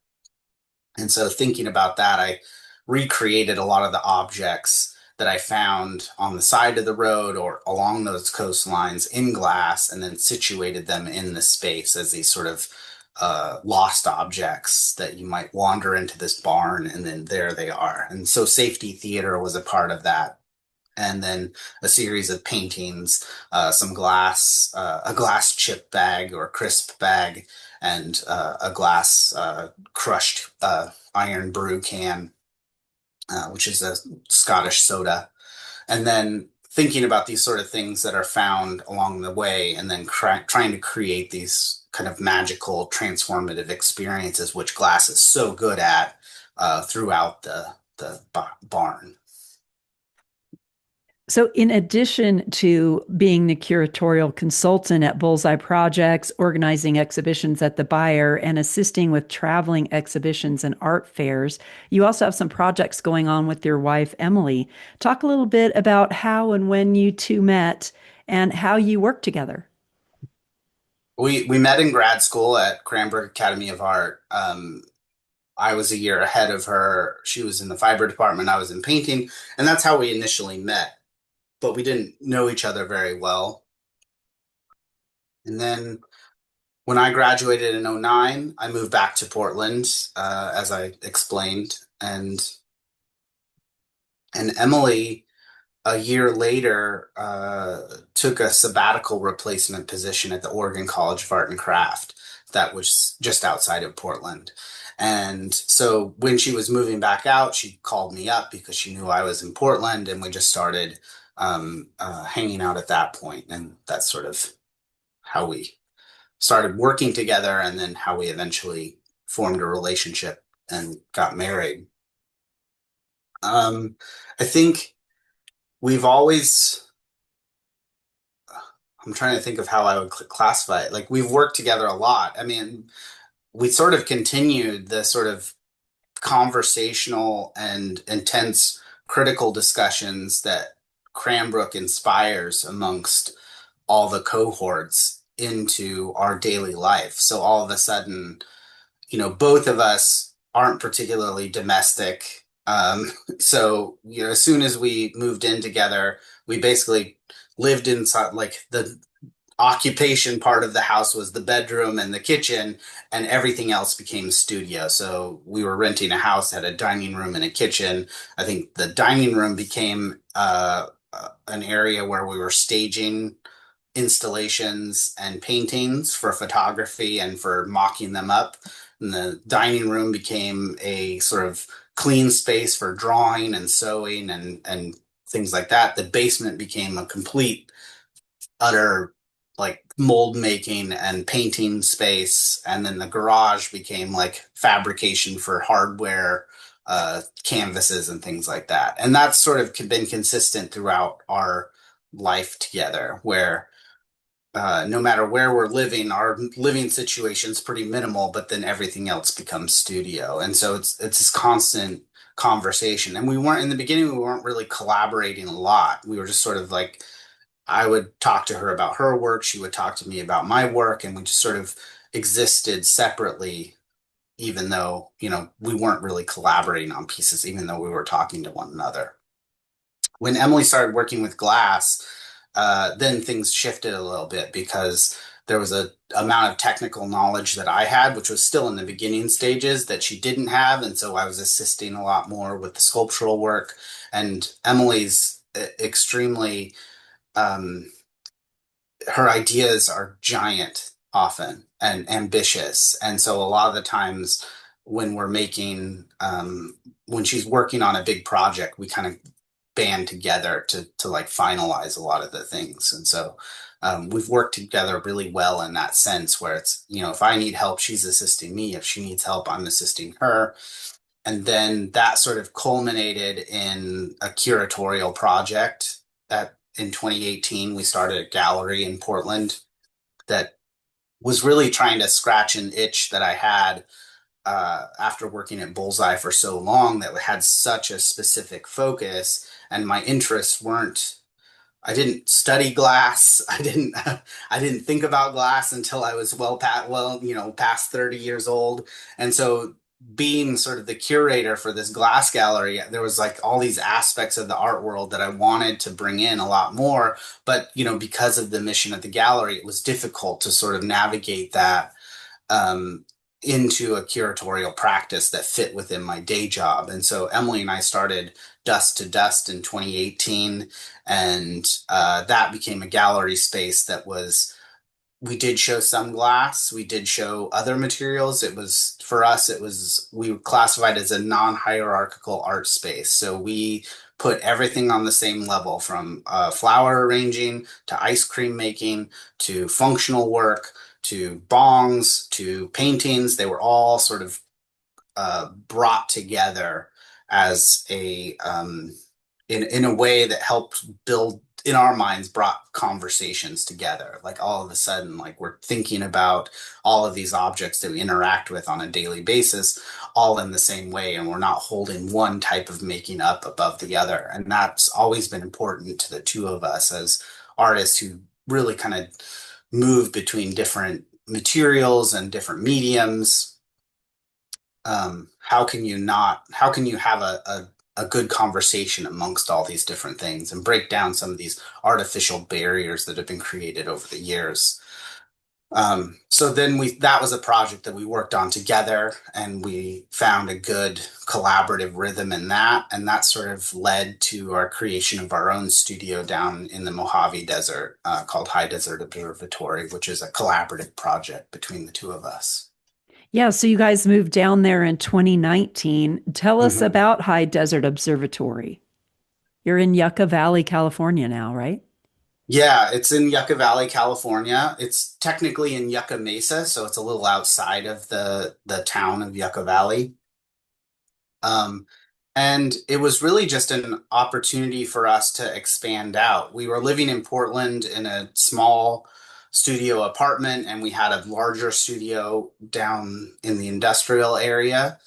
And so thinking about that, I recreated a lot of the objects that I found on the side of the road or along those coastlines in glass, and then situated them in the space as these sort of lost objects that you might wander into this barn, and then there they are. And so safety theater was a part of that. And then a series of paintings, some glass, a glass chip bag or crisp bag, and a glass crushed iron brew can, which is a Scottish soda. And then thinking about these sort of things that are found along the way, and then trying to create these kind of magical, transformative experiences, which glass is so good at throughout the barn. So, in addition to being the curatorial consultant at Bullseye Projects, organizing exhibitions at the Buyer, and assisting with traveling exhibitions and art fairs, you also have some projects going on with your wife, Emily. Talk a little bit about how and when you two met and how you work together. We met in grad school at Cranbrook Academy of Art. I was a year ahead of her. She was in the fiber department. I was in painting, and that's how we initially met. But we didn't know each other very well. And then when I graduated in '09, I moved back to Portland, as I explained, and Emily, a year later, took a sabbatical replacement position at the Oregon College of Art and Craft that was just outside of Portland. And so when she was moving back out, she called me up because she knew I was in Portland, and we just started hanging out at that point. And that's sort of how we started working together, and then how we eventually formed a relationship and got married. I think we've always, I'm trying to think of how I would classify it. Like we've worked together a lot. I mean, we sort of continued the sort of conversational and intense critical discussions that Cranbrook inspires amongst all the cohorts into our daily life. So all of a sudden, both of us aren't particularly domestic. So, as soon as we moved in together, we basically lived inside like occupation part of the house was the bedroom and the kitchen, and everything else became studio. So we were renting a house that had a dining room and a kitchen. I think the dining room became an area where we were staging installations and paintings for photography and for mocking them up. And the dining room became a sort of clean space for drawing and sewing and things like that. The basement became a complete, utter like mold making and painting space. And then the garage became like fabrication for hardware, canvases and things like that. And that's sort of been consistent throughout our life together, where no matter where we're living, our living situation's pretty minimal, but then everything else becomes studio. And so it's this constant conversation. And we weren't in the beginning, we weren't really collaborating a lot. We were just sort of like, I would talk to her about her work, she would talk to me about my work, and we just sort of existed separately, even though, we weren't really collaborating on pieces, even though we were talking to one another. When Emily started working with glass, then things shifted a little bit because there was a amount of technical knowledge that I had, which was still in the beginning stages, that she didn't have, and so I was assisting a lot more with the sculptural work. And Emily's extremely um, her ideas are giant often and ambitious. And so a lot of the times when we're making, when she's working on a big project, we kind of band together to like finalize a lot of the things. And so we've worked together really well in that sense where it's, if I need help, she's assisting me. If she needs help, I'm assisting her. And then that sort of culminated in a curatorial project that in 2018, we started a gallery in Portland that was really trying to scratch an itch that I had after working at Bullseye for so long, that had such a specific focus, and my interests weren't. I didn't study glass. I didn't think about glass until I was past 30 years old. And so being sort of the curator for this glass gallery, there was like all these aspects of the art world that I wanted to bring in a lot more. But, because of the mission of the gallery, it was difficult to sort of navigate that um, into a curatorial practice that fit within my day job. And so Emily and I started Dust to Dust in 2018, and that became a gallery space that was. We did show some glass. We did show other materials. It was for us. We were classified as a non-hierarchical art space. So we put everything on the same level, from flower arranging to ice cream making to functional work to bongs to paintings. They were all sort of brought together as in a way that helped build, in our minds, brought conversations together. Like all of a sudden, like we're thinking about all of these objects that we interact with on a daily basis, all in the same way, and we're not holding one type of making up above the other. And that's always been important to the two of us as artists who really kind of move between different materials and different mediums. How can you have a good conversation amongst all these different things and break down some of these artificial barriers that have been created over the years? So then that was a project that we worked on together, and we found a good collaborative rhythm in that. And that sort of led to our creation of our own studio down in the Mojave Desert, called High Desert Observatory, which is a collaborative project between the two of us. Yeah, so you guys moved down there in 2019. Tell us Mhm. about High Desert Observatory. You're in Yucca Valley, California now, right? Yeah, it's in Yucca Valley, California. It's technically in Yucca Mesa, so it's a little outside of the town of Yucca Valley. Um, and it was really just an opportunity for us to expand out. We were living in Portland in a small studio apartment, and we had a larger studio down in the industrial area.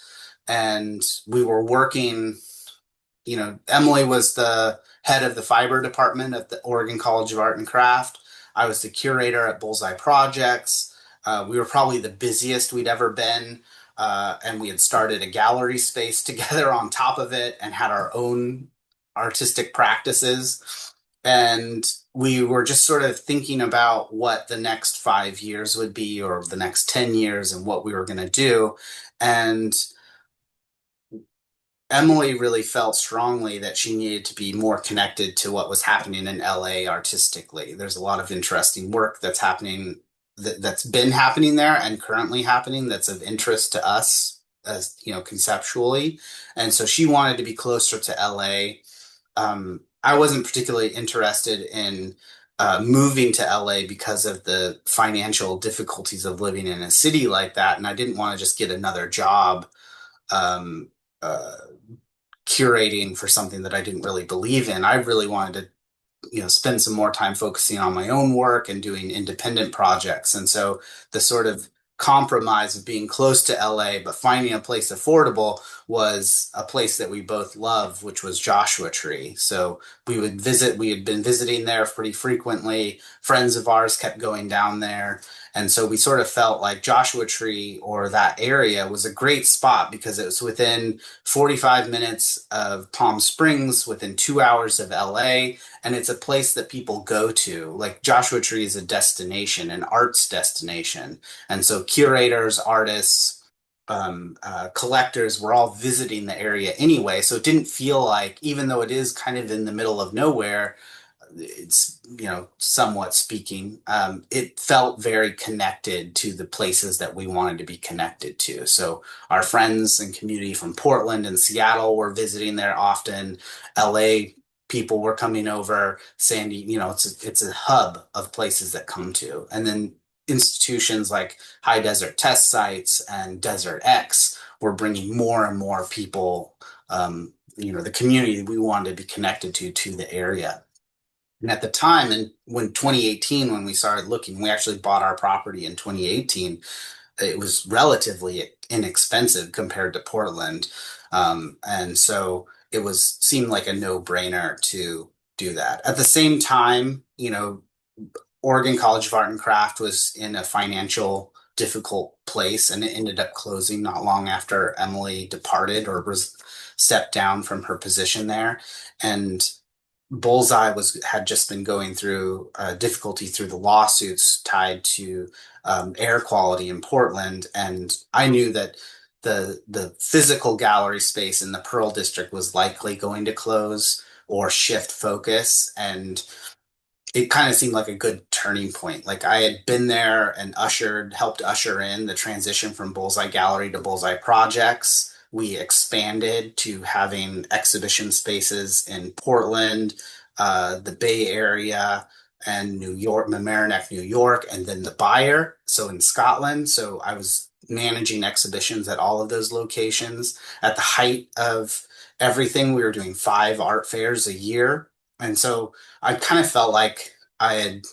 And we were working, Emily was the head of the fiber department at the Oregon College of Art and Craft. I was the curator at Bullseye Projects. We were probably the busiest we'd ever been. And we had started a gallery space together on top of it and had our own artistic practices. And we were just sort of thinking about what the next 5 years would be, or the next 10 years, and what we were going to do. And Emily really felt strongly that she needed to be more connected to what was happening in LA artistically. There's a lot of interesting work that's happening, that's been happening there and currently happening, that's of interest to us, as you know, conceptually. And so she wanted to be closer to LA. I wasn't particularly interested in moving to LA because of the financial difficulties of living in a city like that, and I didn't want to just get another job um, uh, curating for something that I didn't really believe in. I really wanted to, spend some more time focusing on my own work and doing independent projects. And so the sort of compromise of being close to LA but finding a place affordable was a place that we both love, which was Joshua Tree. So we had been visiting there pretty frequently. Friends of ours kept going down there. And so we sort of felt like Joshua Tree, or that area, was a great spot because it was within 45 minutes of Palm Springs, within 2 hours of LA, and it's a place that people go to. Like Joshua Tree is a destination, an arts destination. And so curators, artists, collectors were all visiting the area anyway. So it didn't feel like, even though it is kind of in the middle of nowhere, it's, somewhat speaking, it felt very connected to the places that we wanted to be connected to. So our friends and community from Portland and Seattle were visiting there often. LA people were coming over. Sandy, it's a hub of places that come to. And then institutions like High Desert Test Sites and Desert X were bringing more and more people, the community we wanted to be connected to the area. And at the time, and when 2018, when we started looking, we actually bought our property in 2018. It was relatively inexpensive compared to Portland. And so it seemed like a no-brainer to do that. At the same time, Oregon College of Art and Craft was in a financial difficult place, and it ended up closing not long after Emily departed, or was stepped down from her position there. And Bullseye had just been going through difficulty through the lawsuits tied to air quality in Portland, and I knew that the physical gallery space in the Pearl District was likely going to close or shift focus, and it kind of seemed like a good turning point. Like I had been there and helped usher in the transition from Bullseye Gallery to Bullseye Projects. We expanded to having exhibition spaces in Portland, the Bay Area, and New York, Mamaroneck, New York, and then the Byre, so in Scotland. So I was managing exhibitions at all of those locations. At the height of everything, we were doing 5 art fairs a year. And so I kind of felt like I had,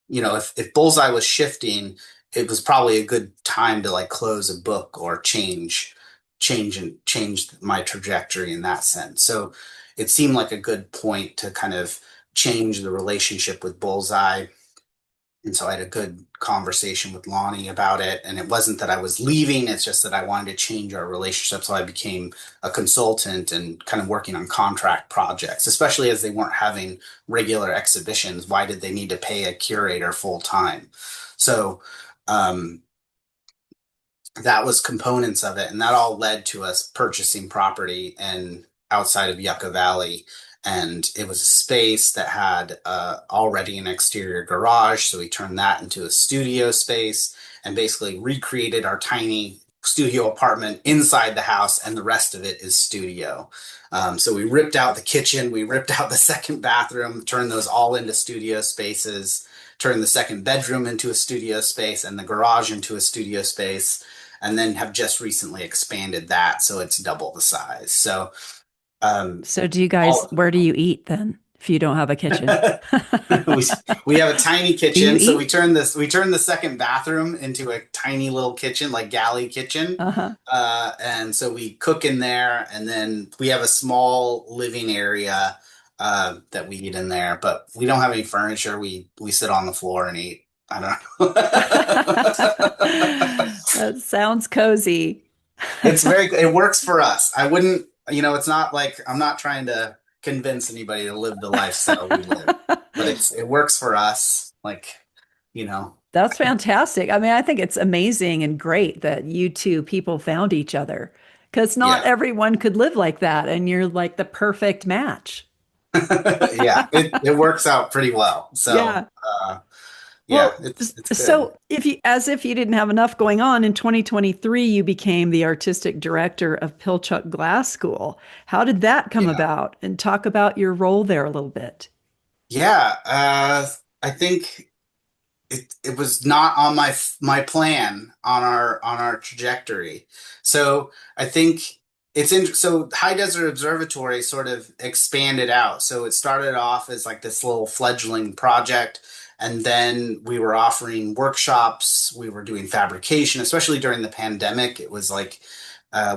if Bullseye was shifting, it was probably a good time to like close a book or change my trajectory in that sense. So it seemed like a good point to kind of change the relationship with Bullseye. And so I had a good conversation with Lonnie about it. And it wasn't that I was leaving, it's just that I wanted to change our relationship. So I became a consultant and kind of working on contract projects, especially as they weren't having regular exhibitions. Why did they need to pay a curator full time? So that was components of it. And that all led to us purchasing property and outside of Yucca Valley. And it was a space that had already an exterior garage. So we turned that into a studio space and basically recreated our tiny studio apartment inside the house, and the rest of it is studio. So we ripped out the kitchen, we ripped out the second bathroom, turned those all into studio spaces, turned the second bedroom into a studio space, and the garage into a studio space, and then have just recently expanded that so it's double the size. So um, So do you guys, all where do you eat then if you don't have a kitchen? we we have a tiny Do you kitchen, so eat? we turned the second bathroom into a tiny little kitchen, like galley kitchen. Uh-huh. And so we cook in there, and then we have a small living area that we eat in there, but we don't have any furniture. We sit on the floor and eat. I don't know. That sounds cozy. It works for us. I wouldn't, it's not like I'm not trying to convince anybody to live the lifestyle we live, but it works for us. Like, you know, That's fantastic. I mean, I think it's amazing and great that you two people found each other because not yeah. everyone could live like that, and you're like the perfect match. Yeah, it works out pretty well. So, Yeah. yeah, Well, it's good. so if you, as if you didn't have enough going on, in 2023, you became the artistic director of Pilchuck Glass School. How did that come Yeah. about? And talk about your role there a little bit. Yeah, I think it was not on my plan on our trajectory. So I think so High Desert Observatory sort of expanded out. So it started off as like this little fledgling project, and then we were offering workshops, we were doing fabrication, especially during the pandemic. It was like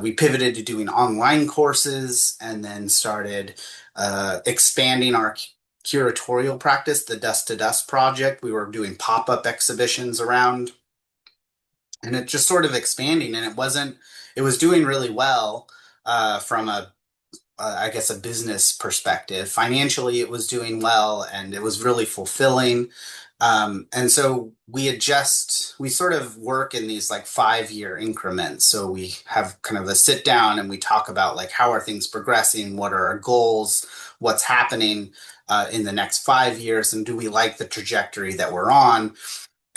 we pivoted to doing online courses and then started expanding our curatorial practice, the Dust to Dust project. We were doing pop-up exhibitions around, and it just sort of expanding. And it was doing really well from I guess, a business perspective. Financially, it was doing well, and it was really fulfilling. And so we sort of work in these like 5 year increments. So we have kind of a sit down and we talk about like how are things progressing, what are our goals, what's happening in the next 5 years, and do we like the trajectory that we're on?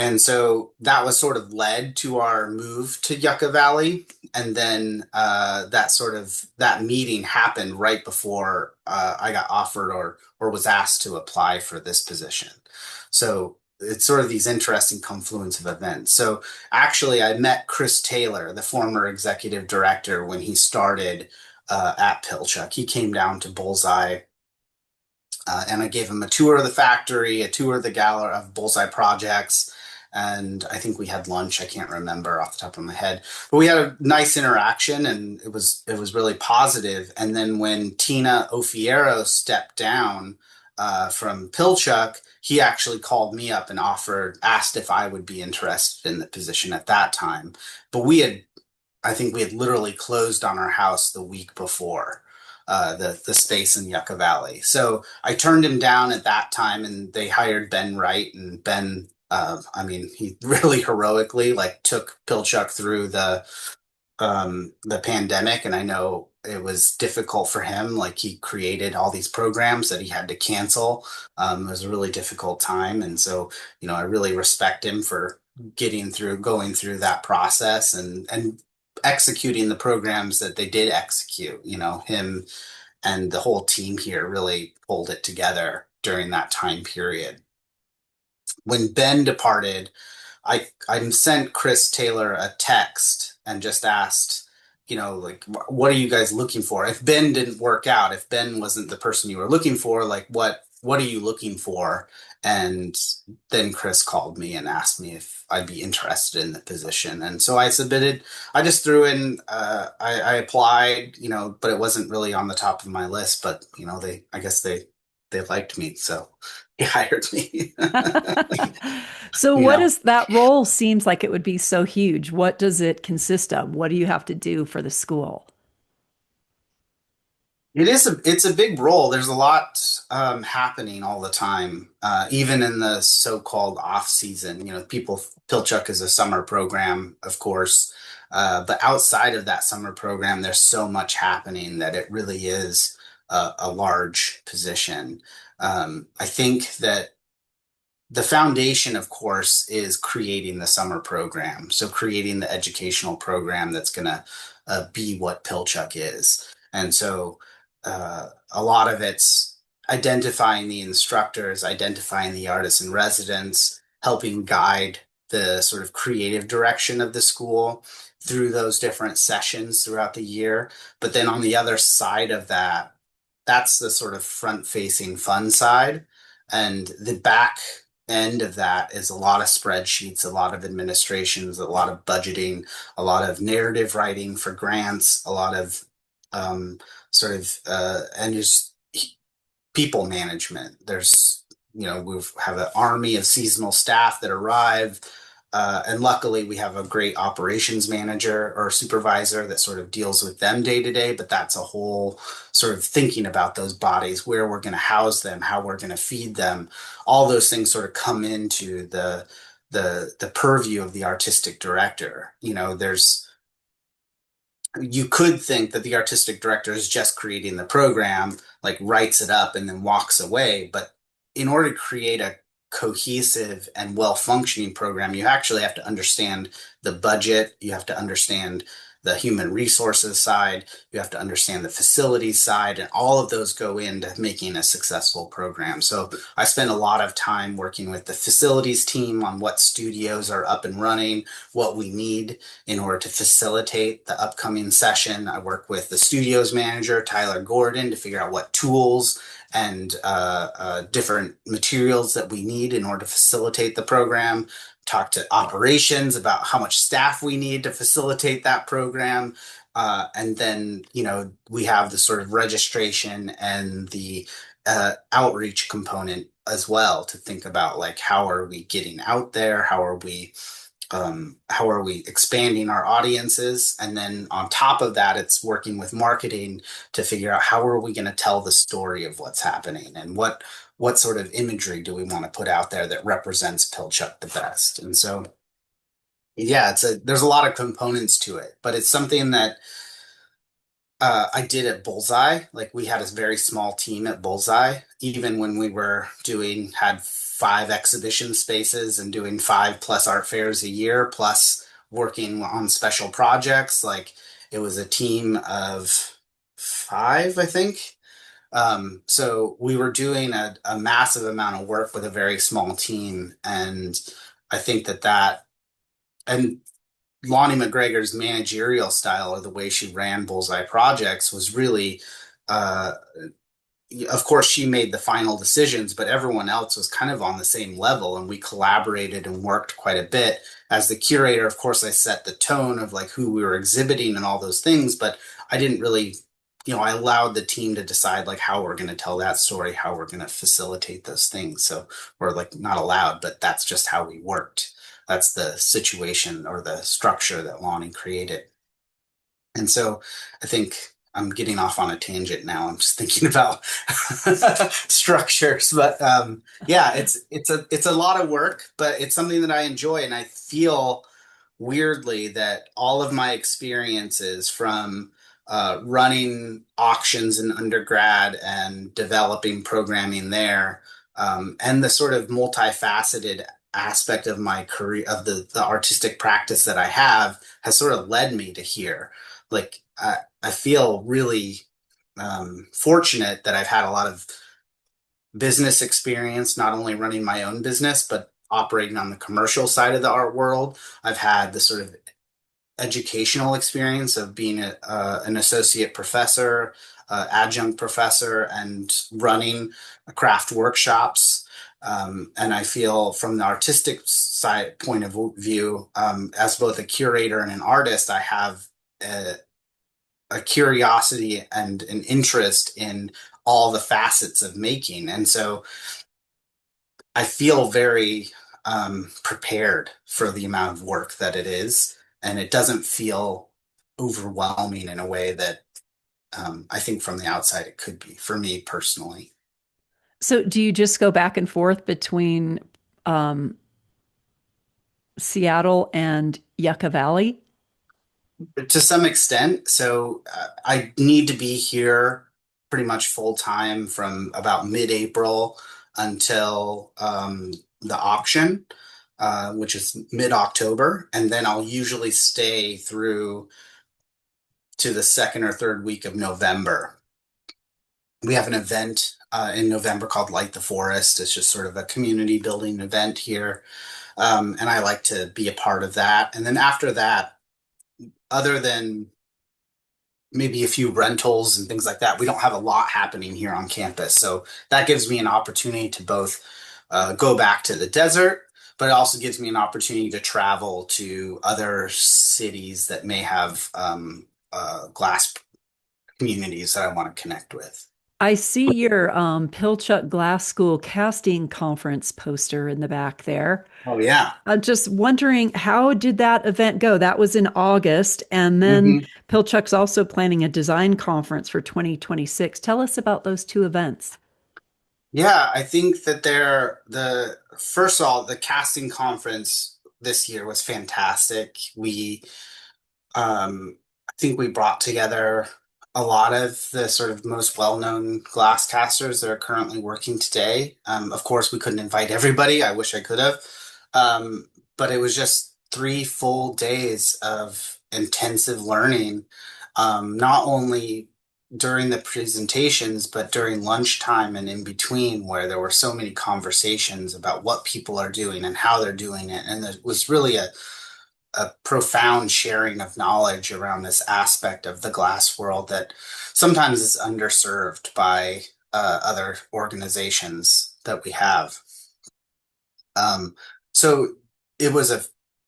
And so that was sort of led to our move to Yucca Valley. And then that meeting happened right before I got offered or was asked to apply for this position. So it's sort of these interesting confluence of events. So actually, I met Chris Taylor, the former executive director, when he started at Pilchuck. He came down to Bullseye, and I gave him a tour of the factory, a tour of the gallery of Bullseye projects, and I think we had lunch. I can't remember off the top of my head, but we had a nice interaction, and it was really positive. And then when Tina Ofiero stepped down from Pilchuck, he actually called me up and asked if I would be interested in the position at that time. But I think we had literally closed on our house the week before the space in Yucca Valley. So I turned him down at that time, and they hired Ben Wright. And Ben, I mean, he really heroically like took Pilchuck through the pandemic, and I know it was difficult for him. Like he created all these programs that he had to cancel. It was a really difficult time, and so I really respect him for going through that process and executing the programs that they did execute. Him and the whole team here really pulled it together during that time period. When Ben departed, I sent Chris Taylor a text and just asked, like, what are you guys looking for? If Ben didn't work out, if Ben wasn't the person you were looking for, like, what are you looking for? And then Chris called me and asked me if I'd be interested in the position. And so I submitted. I just threw in. I applied, but it wasn't really on the top of my list. But I guess they liked me, so they hired me. So, you what know. is that role? Seems like it would be so huge. What does it consist of? What do you have to do for the school? It's a big role. There's a lot happening all the time, even in the so-called off season. Pilchuck is a summer program, of course, but outside of that summer program, there's so much happening that it really is a large position. I think that the foundation, of course, is creating the summer program. So creating the educational program that's going to be what Pilchuck is. And so a lot of it's identifying the instructors, identifying the artists in residence, helping guide the sort of creative direction of the school through those different sessions throughout the year. But then on the other side of that, that's the sort of front-facing fun side. And the back end of that is a lot of spreadsheets, a lot of administrations, a lot of budgeting, a lot of narrative writing for grants, a lot of and just people management. We have an army of seasonal staff that arrive. And luckily, we have a great operations manager or supervisor that sort of deals with them day to day. But that's a whole sort of thinking about those bodies, where we're going to house them, how we're going to feed them. All those things sort of come into the purview of the artistic director. You could think that the artistic director is just creating the program, like writes it up and then walks away. But in order to create a cohesive and well-functioning program, you actually have to understand the budget, you have to understand the human resources side, you have to understand the facilities side, and all of those go into making a successful program. So I spend a lot of time working with the facilities team on what studios are up and running, what we need in order to facilitate the upcoming session. I work with the studios manager, Tyler Gordon, to figure out what tools and different materials that we need in order to facilitate the program. Talk to operations about how much staff we need to facilitate that program. And then, we have the sort of registration and the outreach component as well to think about, like, how are we getting out there? How are we expanding our audiences? And then on top of that, it's working with marketing to figure out how are we going to tell the story of what's happening, and what sort of imagery do we want to put out there that represents Pilchuck the best. And so, yeah, there's a lot of components to it, but it's something that I did at Bullseye. Like, we had a very small team at Bullseye, even when we had 5 exhibition spaces and doing 5+ art fairs a year, plus working on special projects. Like, it was a team of 5, I think. So we were doing a massive amount of work with a very small team. And I think and Lonnie McGregor's managerial style, or the way she ran Bullseye projects, was really, uh, of course, she made the final decisions, but everyone else was kind of on the same level, and we collaborated and worked quite a bit. As the curator, of course, I set the tone of like who we were exhibiting and all those things, but I didn't really, I allowed the team to decide like how we're going to tell that story, how we're going to facilitate those things. So we're like not allowed, but that's just how we worked. That's the situation or the structure that Lonnie created. And so I think I'm getting off on a tangent now. I'm just thinking about structures, but yeah, it's a lot of work, but it's something that I enjoy, and I feel weirdly that all of my experiences from running auctions in undergrad and developing programming there, and the sort of multifaceted aspect of my career, of the artistic practice that I have, has sort of led me to here. Like, I feel really fortunate that I've had a lot of business experience, not only running my own business, but operating on the commercial side of the art world. I've had the sort of educational experience of being an associate professor, adjunct professor, and running craft workshops. And I feel from the artistic side point of view, as both a curator and an artist, I have a curiosity and an interest in all the facets of making. And so I feel very prepared for the amount of work that it is. And it doesn't feel overwhelming in a way that I think from the outside it could be for me personally. So, do you just go back and forth between um, Seattle and Yucca Valley? To some extent. So I need to be here pretty much full time from about mid-April until the auction, which is mid-October, and then I'll usually stay through to the second or third week of November. We have an event in November called Light the Forest. It's just sort of a community building event here, and I like to be a part of that. And then after that, other than maybe a few rentals and things like that, we don't have a lot happening here on campus. So that gives me an opportunity to both go back to the desert, but it also gives me an opportunity to travel to other cities that may have glass communities that I want to connect with. I see your Pilchuck Glass School casting conference poster in the back there. Oh yeah. I'm just wondering, how did that event go? That was in August, and then hmm Pilchuck's also planning a design conference for 2026. Tell us about those two events. Yeah, I think that the first of all, the casting conference this year was fantastic. I think we brought together a lot of the sort of most well-known glass casters that are currently working today. Of course, we couldn't invite everybody. I wish I could have. But it was just 3 full days of intensive learning, not only during the presentations, but during lunchtime and in between, where there were so many conversations about what people are doing and how they're doing it. And it was really a profound sharing of knowledge around this aspect of the glass world that sometimes is underserved by other organizations that we have. Um, so it was a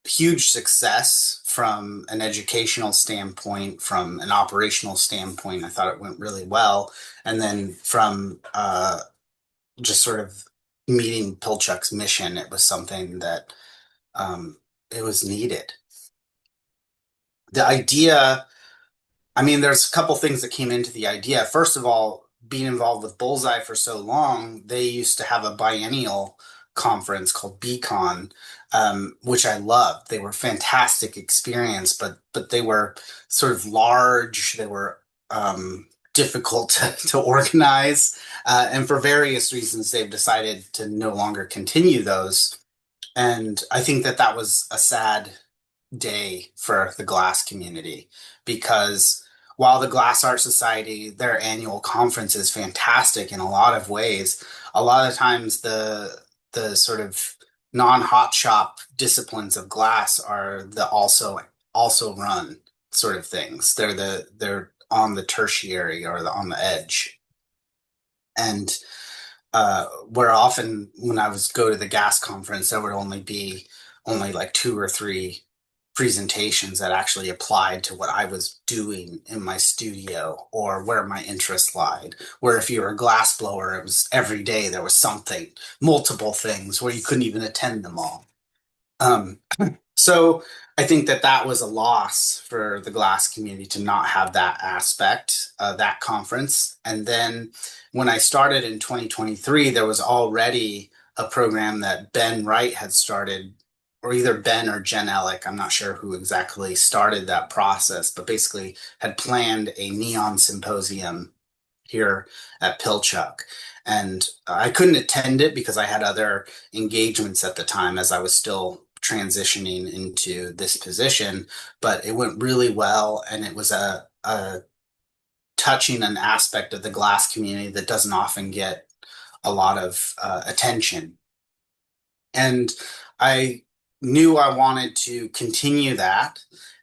huge success from an educational standpoint, from an operational standpoint. I thought it went really well. And then from just sort of meeting Pilchuck's mission, it was something that it was needed. The idea I mean, there's a couple things that came into the idea. First of all, being involved with Bullseye for so long, they used to have a biennial conference called BCon, which I loved. They were fantastic experience, but they were sort of large. They were difficult to organize, and for various reasons, they've decided to no longer continue those. And I think that that was a sad day for the glass community because while the Glass Art Society, their annual conference is fantastic in a lot of ways, a lot of times the sort of non-hot shop disciplines of glass are the also run sort of things. They're on the tertiary or on the edge. And where often when I was go to the gas conference, there would only be only like two or three presentations that actually applied to what I was doing in my studio or where my interest lied. Where if you were a glass blower, it was every day there was something, multiple things where you couldn't even attend them all. Um, so I think that that was a loss for the glass community to not have that aspect, that conference. And then when I started in 2023, there was already a program that Ben Wright had started, or either Ben or Jen Ellick, I'm not sure who exactly started that process, but basically had planned a neon symposium here at Pilchuck. And I couldn't attend it because I had other engagements at the time as I was still transitioning into this position, but it went really well. And it was a touching an aspect of the glass community that doesn't often get a lot of attention. And I knew I wanted to continue that.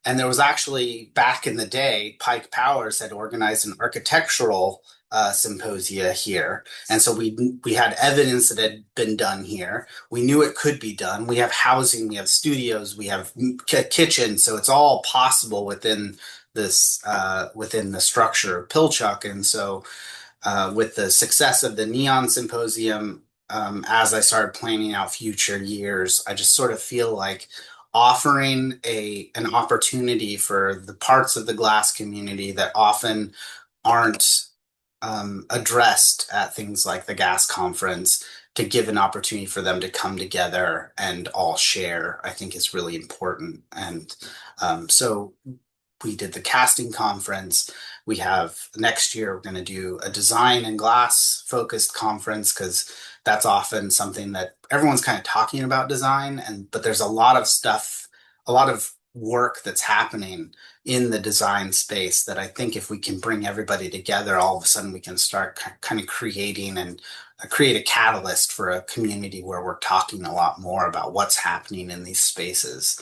And there was actually back in the day, Pike Powers had organized an architectural symposia here, and so we had evidence that had been done here. We knew it could be done. We have housing, we have studios, we have kitchens, so it's all possible within this within the structure of Pilchuck. And so with the success of the Neon Symposium, as I started planning out future years, I just sort of feel like offering an opportunity for the parts of the glass community that often aren't addressed at things like the gas conference to give an opportunity for them to come together and all share, I think is really important. And so we did the casting conference. We have next year, we're going to do a design and glass focused conference because that's often something that everyone's kind of talking about design. And but there's a lot of stuff, a lot of work that's happening in the design space that I think if we can bring everybody together, all of a sudden we can start kind of creating and create a catalyst for a community where we're talking a lot more about what's happening in these spaces.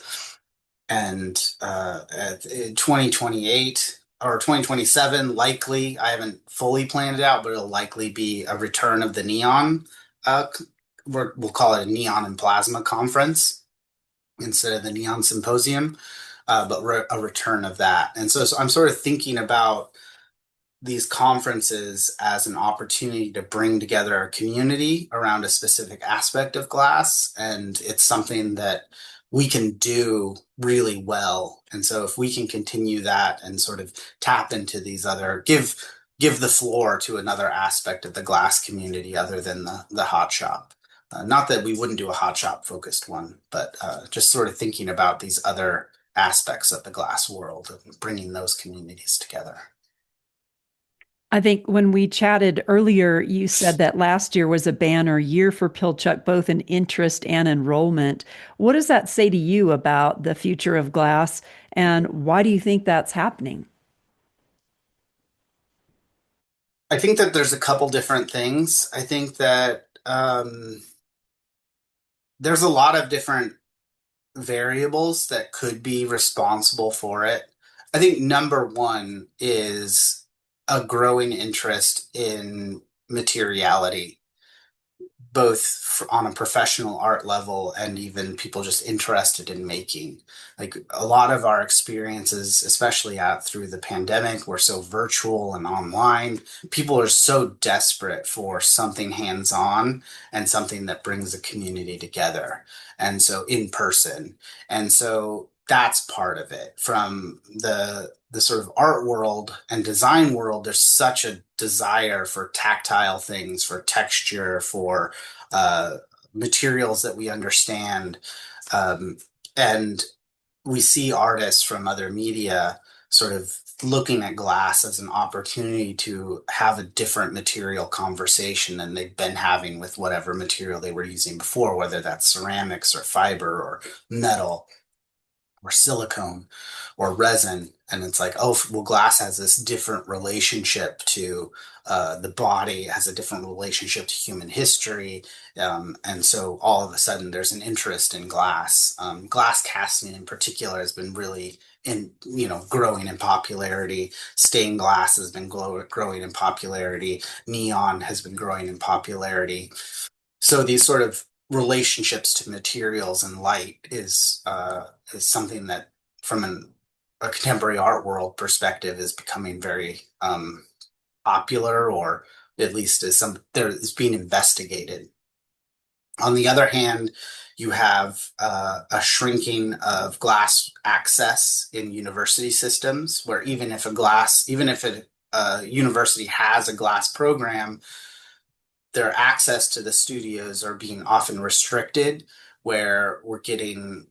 And in 2028 or 2027, likely, I haven't fully planned it out, but it'll likely be a return of the neon. Uh, we'll call it a neon and plasma conference instead of the neon symposium, but a return of that. And so I'm sort of thinking about these conferences as an opportunity to bring together a community around a specific aspect of glass. And it's something that we can do really well. And so if we can continue that and sort of tap into these other, give the floor to another aspect of the glass community other than the hot shop. Not that we wouldn't do a hot shop focused one, but just sort of thinking about these other aspects of the glass world and bringing those communities together. I think when we chatted earlier, you said that last year was a banner year for Pilchuck, both in interest and enrollment. What does that say to you about the future of glass, and why do you think that's happening? I think that there's a couple different things. I think that there's a lot of different variables that could be responsible for it. I think number one is a growing interest in materiality, both on a professional art level and even people just interested in making. Like a lot of our experiences, especially through the pandemic, were so virtual and online. People are so desperate for something hands-on and something that brings a community together. And so in person. And so that's part of it. From the sort of art world and design world, there's such a desire for tactile things, for texture, for uh, materials that we understand. Um, and we see artists from other media sort of looking at glass as an opportunity to have a different material conversation than they've been having with whatever material they were using before, whether that's ceramics or fiber or metal or silicone or resin. And it's like, oh, well, glass has this different relationship to the body, has a different relationship to human history. And so all of a sudden there's an interest in glass. Glass casting in particular has been really growing in popularity. Stained glass has been growing in popularity. Neon has been growing in popularity. So these sort of relationships to materials and light is something that, from a contemporary art world perspective, is becoming very popular, or at least is some there is being investigated. On the other hand, you have a shrinking of glass access in university systems, where even if a university has a glass program, their access to the studios are being often restricted, where we're getting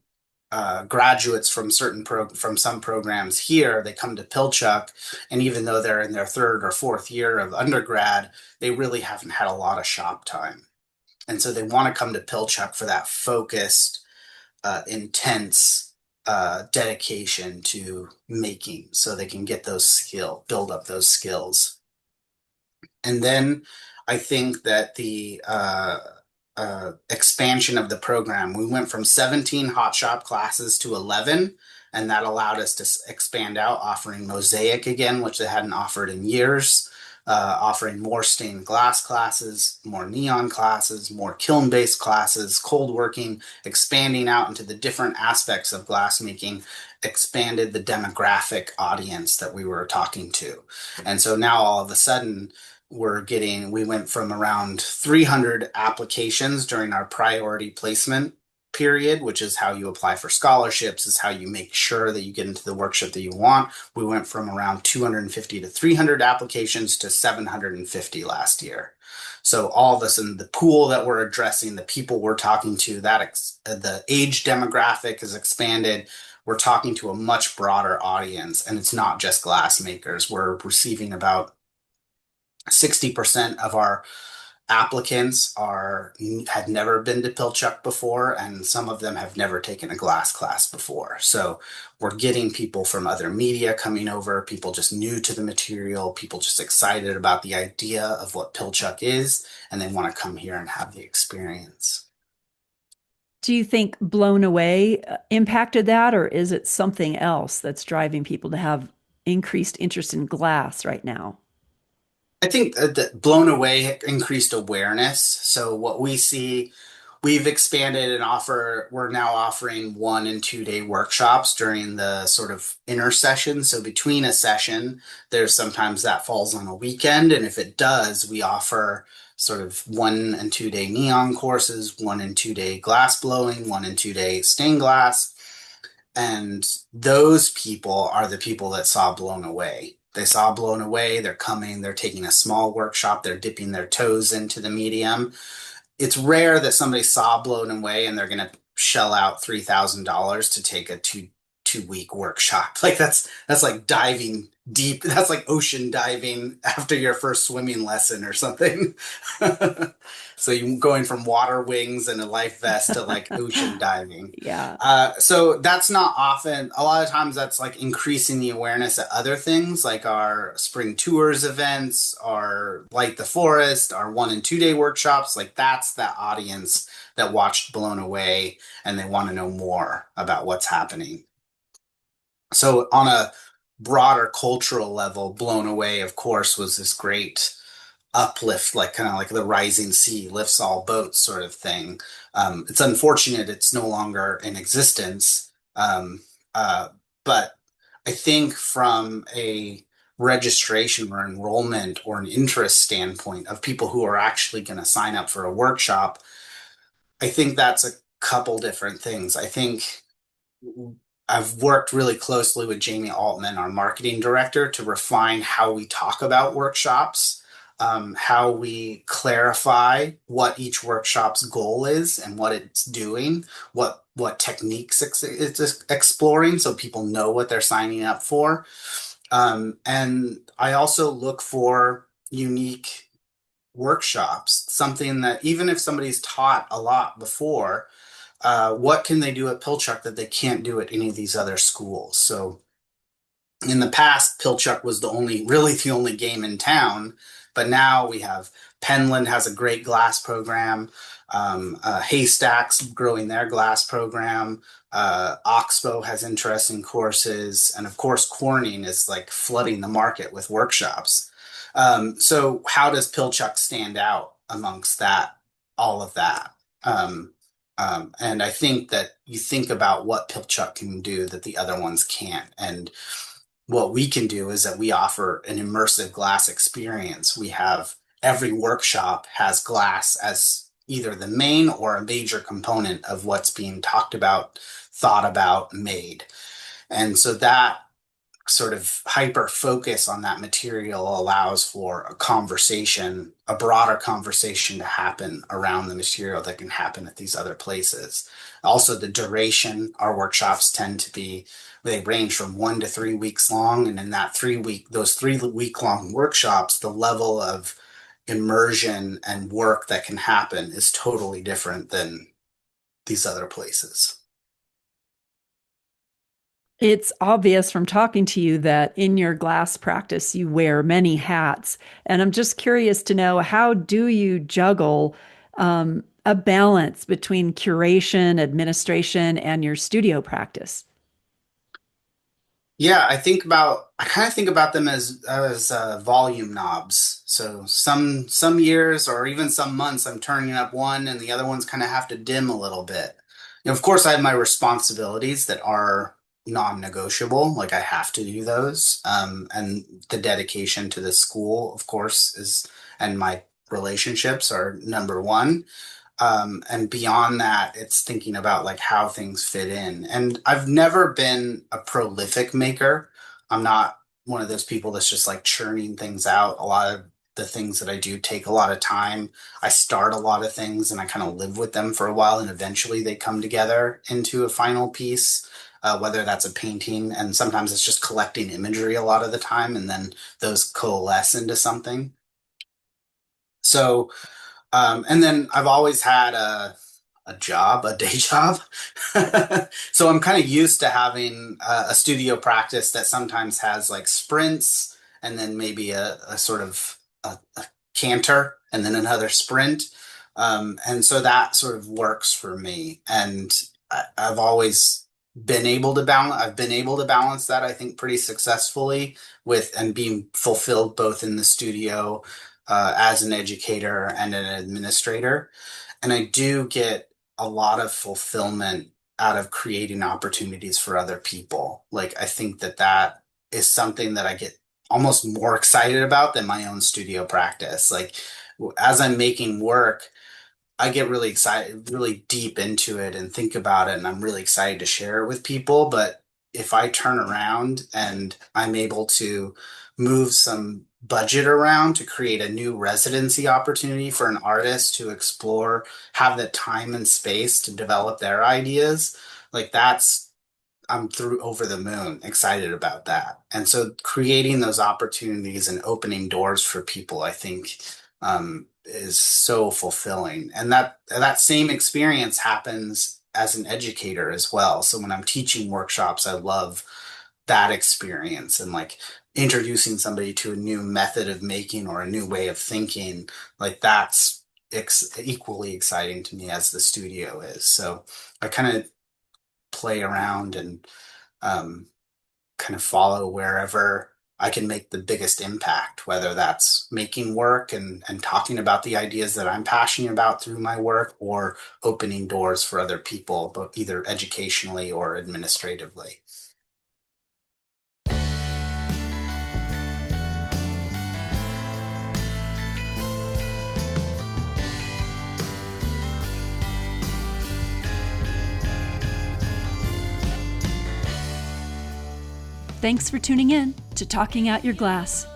graduates from from some programs here. They come to Pilchuck, and even though they're in their third or fourth year of undergrad, they really haven't had a lot of shop time, and so they want to come to Pilchuck for that focused, intense dedication to making, so they can get build up those skills. And then I think that the expansion of the program, we went from 17 hot shop classes to 11, and that allowed us to expand out, offering mosaic again, which they hadn't offered in years, offering more stained glass classes, more neon classes, more kiln-based classes, cold working, expanding out into the different aspects of glassmaking, expanded the demographic audience that we were talking to. And so now all of a sudden, we went from around 300 applications during our priority placement period, which is how you apply for scholarships, is how you make sure that you get into the workshop that you want. We went from around 250 to 300 applications to 750 last year. So all of a sudden, the pool that we're addressing, the people we're talking to, the age demographic has expanded. We're talking to a much broader audience, and it's not just glass makers. We're receiving about 60% of our applicants had never been to Pilchuck before, and some of them have never taken a glass class before. So we're getting people from other media coming over, people just new to the material, people just excited about the idea of what Pilchuck is, and they want to come here and have the experience. Do you think Blown Away impacted that, or is it something else that's driving people to have increased interest in glass right now? I think that Blown Away increased awareness. So what we see we've expanded and we're now offering 1 and 2 day workshops during the sort of intersession. So between a session, there's sometimes that falls on a weekend. And if it does, we offer sort of 1 and 2 day neon courses, 1 and 2 day glass blowing, 1 and 2 day stained glass. And those people are the people that saw Blown Away. They saw Blown Away, they're coming, they're taking a small workshop, they're dipping their toes into the medium. It's rare that somebody saw Blown Away and they're going to shell out $3,000 to take a two week workshop. Like that's like diving deep. That's like ocean diving after your first swimming lesson or something. So you going from water wings and a life vest to like ocean diving. Yeah. So that's not often. A lot of times that's like increasing the awareness at other things like our spring tours events, our Light the Forest, our 1 and 2 day workshops. Like that's that audience that watched Blown Away and they want to know more about what's happening. So on a broader cultural level, Blown Away, of course, was this great uplift, like kind of like the rising sea lifts all boats sort of thing. It's unfortunate it's no longer in existence. Uh, but I think from a registration or enrollment or an interest standpoint of people who are actually going to sign up for a workshop, I think that's a couple different things. I think I've worked really closely with Jamie Altman, our marketing director, to refine how we talk about workshops, how we clarify what each workshop's goal is and what it's doing, what techniques it's exploring, so people know what they're signing up for. And I also look for unique workshops, something that even if somebody's taught a lot before, what can they do at Pilchuck that they can't do at any of these other schools? So in the past, Pilchuck was really the only game in town, but now we have Penland has a great glass program. Haystacks growing their glass program. Oxbow has interesting courses, and of course, Corning is like flooding the market with workshops. So how does Pilchuck stand out amongst all of that? And I think that you think about what Pilchuck can do that the other ones can't. And what we can do is that we offer an immersive glass experience. We have every workshop has glass as either the main or a major component of what's being talked about, thought about, made. And so that sort of hyper focus on that material allows for a conversation, a broader conversation to happen around the material that can happen at these other places. Also, the duration, our workshops tend to be, they range from 1 to 3 weeks long. And in those 3 week long workshops, the level of immersion and work that can happen is totally different than these other places. It's obvious from talking to you that in your glass practice, you wear many hats. And I'm just curious to know, how do you juggle a balance between curation, administration, and your studio practice? Yeah, I kind of think about them as volume knobs. So some years or even some months I'm turning up one and the other ones kind of have to dim a little bit. Of course I have my responsibilities that are non-negotiable, like I have to do those. And the dedication to the school, of course, is and my relationships are number one. And beyond that, it's thinking about like how things fit in. And I've never been a prolific maker. I'm not one of those people that's just like churning things out. A lot of the things that I do take a lot of time. I start a lot of things and I kind of live with them for a while, and eventually they come together into a final piece. Whether that's a painting, and sometimes it's just collecting imagery a lot of the time, and then those coalesce into something. So and then I've always had a day job. So I'm kind of used to having a studio practice that sometimes has like sprints and then maybe a sort of a canter and then another sprint. And so that sort of works for me. And I've always I've been able to balance that, I think, pretty successfully with and being fulfilled both in the studio as an educator and an administrator. And I do get a lot of fulfillment out of creating opportunities for other people. Like, I think that that is something that I get almost more excited about than my own studio practice. Like, as I'm making work, I get really excited, really deep into it and think about it, and I'm really excited to share it with people. But if I turn around and I'm able to move some budget around to create a new residency opportunity for an artist to explore, have the time and space to develop their ideas, like that's I'm through over the moon excited about that. And so creating those opportunities and opening doors for people, I think, is so fulfilling. And that same experience happens as an educator as well. So when I'm teaching workshops, I love that experience and like introducing somebody to a new method of making or a new way of thinking, like that's equally exciting to me as the studio is. So I kind of play around and um, kind of follow wherever I can make the biggest impact, whether that's making work and talking about the ideas that I'm passionate about through my work or opening doors for other people, but either educationally or administratively. Thanks for tuning in to Talking Out Your Glass.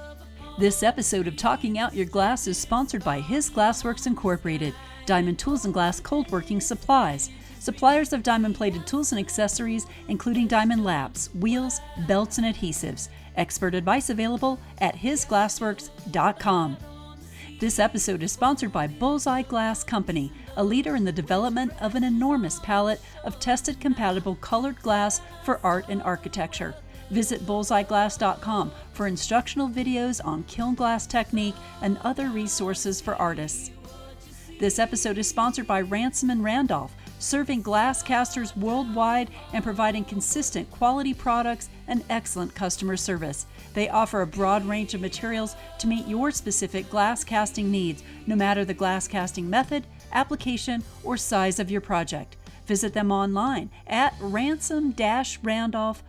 This episode of Talking Out Your Glass is sponsored by His Glassworks Incorporated, diamond tools and glass cold working supplies. Suppliers of diamond-plated tools and accessories, including diamond laps, wheels, belts, and adhesives. Expert advice available at hisglassworks.com. This episode is sponsored by Bullseye Glass Company, a leader in the development of an enormous palette of tested compatible colored glass for art and architecture. Visit bullseyeglass.com for instructional videos on kiln glass technique and other resources for artists. This episode is sponsored by Ransom & Randolph, serving glass casters worldwide and providing consistent quality products and excellent customer service. They offer a broad range of materials to meet your specific glass casting needs, no matter the glass casting method, application, or size of your project. Visit them online at ransom-randolph.com.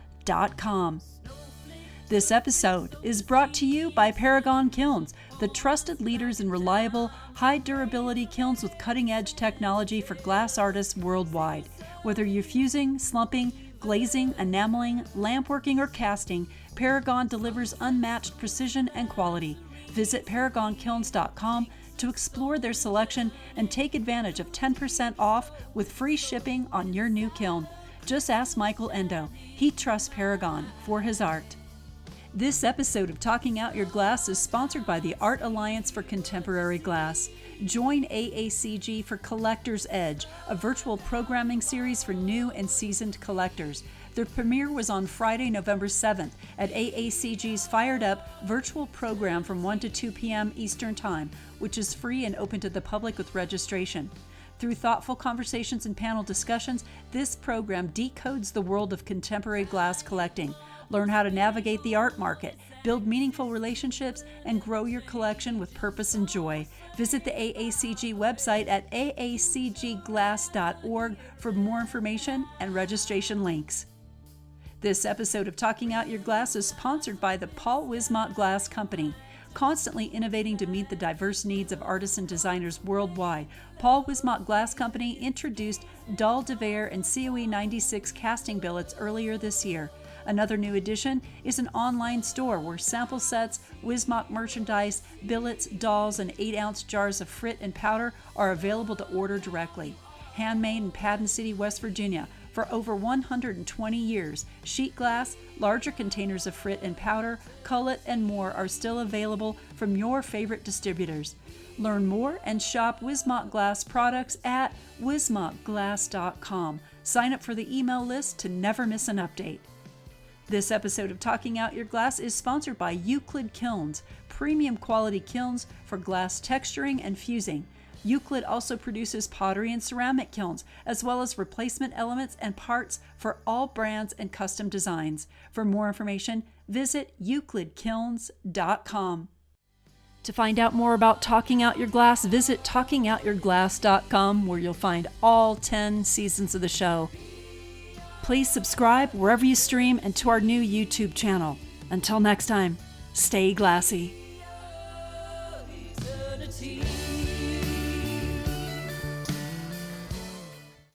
This episode is brought to you by Paragon Kilns, the trusted leaders in reliable, high-durability kilns with cutting-edge technology for glass artists worldwide. Whether you're fusing, slumping, glazing, enameling, lampworking, or casting, Paragon delivers unmatched precision and quality. Visit paragonkilns.com to explore their selection and take advantage of 10% off with free shipping on your new kiln. Just ask Michael Endo. He trusts Paragon for his art. This episode of Talking Out Your Glass is sponsored by the Art Alliance for Contemporary Glass. Join AACG for Collector's Edge, a virtual programming series for new and seasoned collectors. Their premiere was on Friday, November 7th at AACG's Fired Up virtual program from 1 to 2 p.m. Eastern Time, which is free and open to the public with registration. Through thoughtful conversations and panel discussions, this program decodes the world of contemporary glass collecting. Learn how to navigate the art market, build meaningful relationships, and grow your collection with purpose and joy. Visit the AACG website at aacgglass.org for more information and registration links. This episode of Talking Out Your Glass is sponsored by the Paul Wismott Glass Company. Constantly innovating to meet the diverse needs of artists and designers worldwide, Paul Wismott Glass Company introduced Dahl de Verre and COE 96 casting billets earlier this year. Another new addition is an online store where sample sets, Wismott merchandise, billets, dolls, and 8-ounce jars of frit and powder are available to order directly. Handmade in Padden City, West Virginia, for over 120 years, sheet glass, larger containers of frit and powder, cullet, and more are still available from your favorite distributors. Learn more and shop Wismott Glass products at wismottglass.com. Sign up for the email list to never miss an update. This episode of Talking Out Your Glass is sponsored by Euclid Kilns, premium quality kilns for glass texturing and fusing. Euclid also produces pottery and ceramic kilns, as well as replacement elements and parts for all brands and custom designs. For more information, visit euclidkilns.com. To find out more about Talking Out Your Glass, visit talkingoutyourglass.com, where you'll find all 10 seasons of the show. Please subscribe wherever you stream and to our new YouTube channel. Until next time, stay glassy.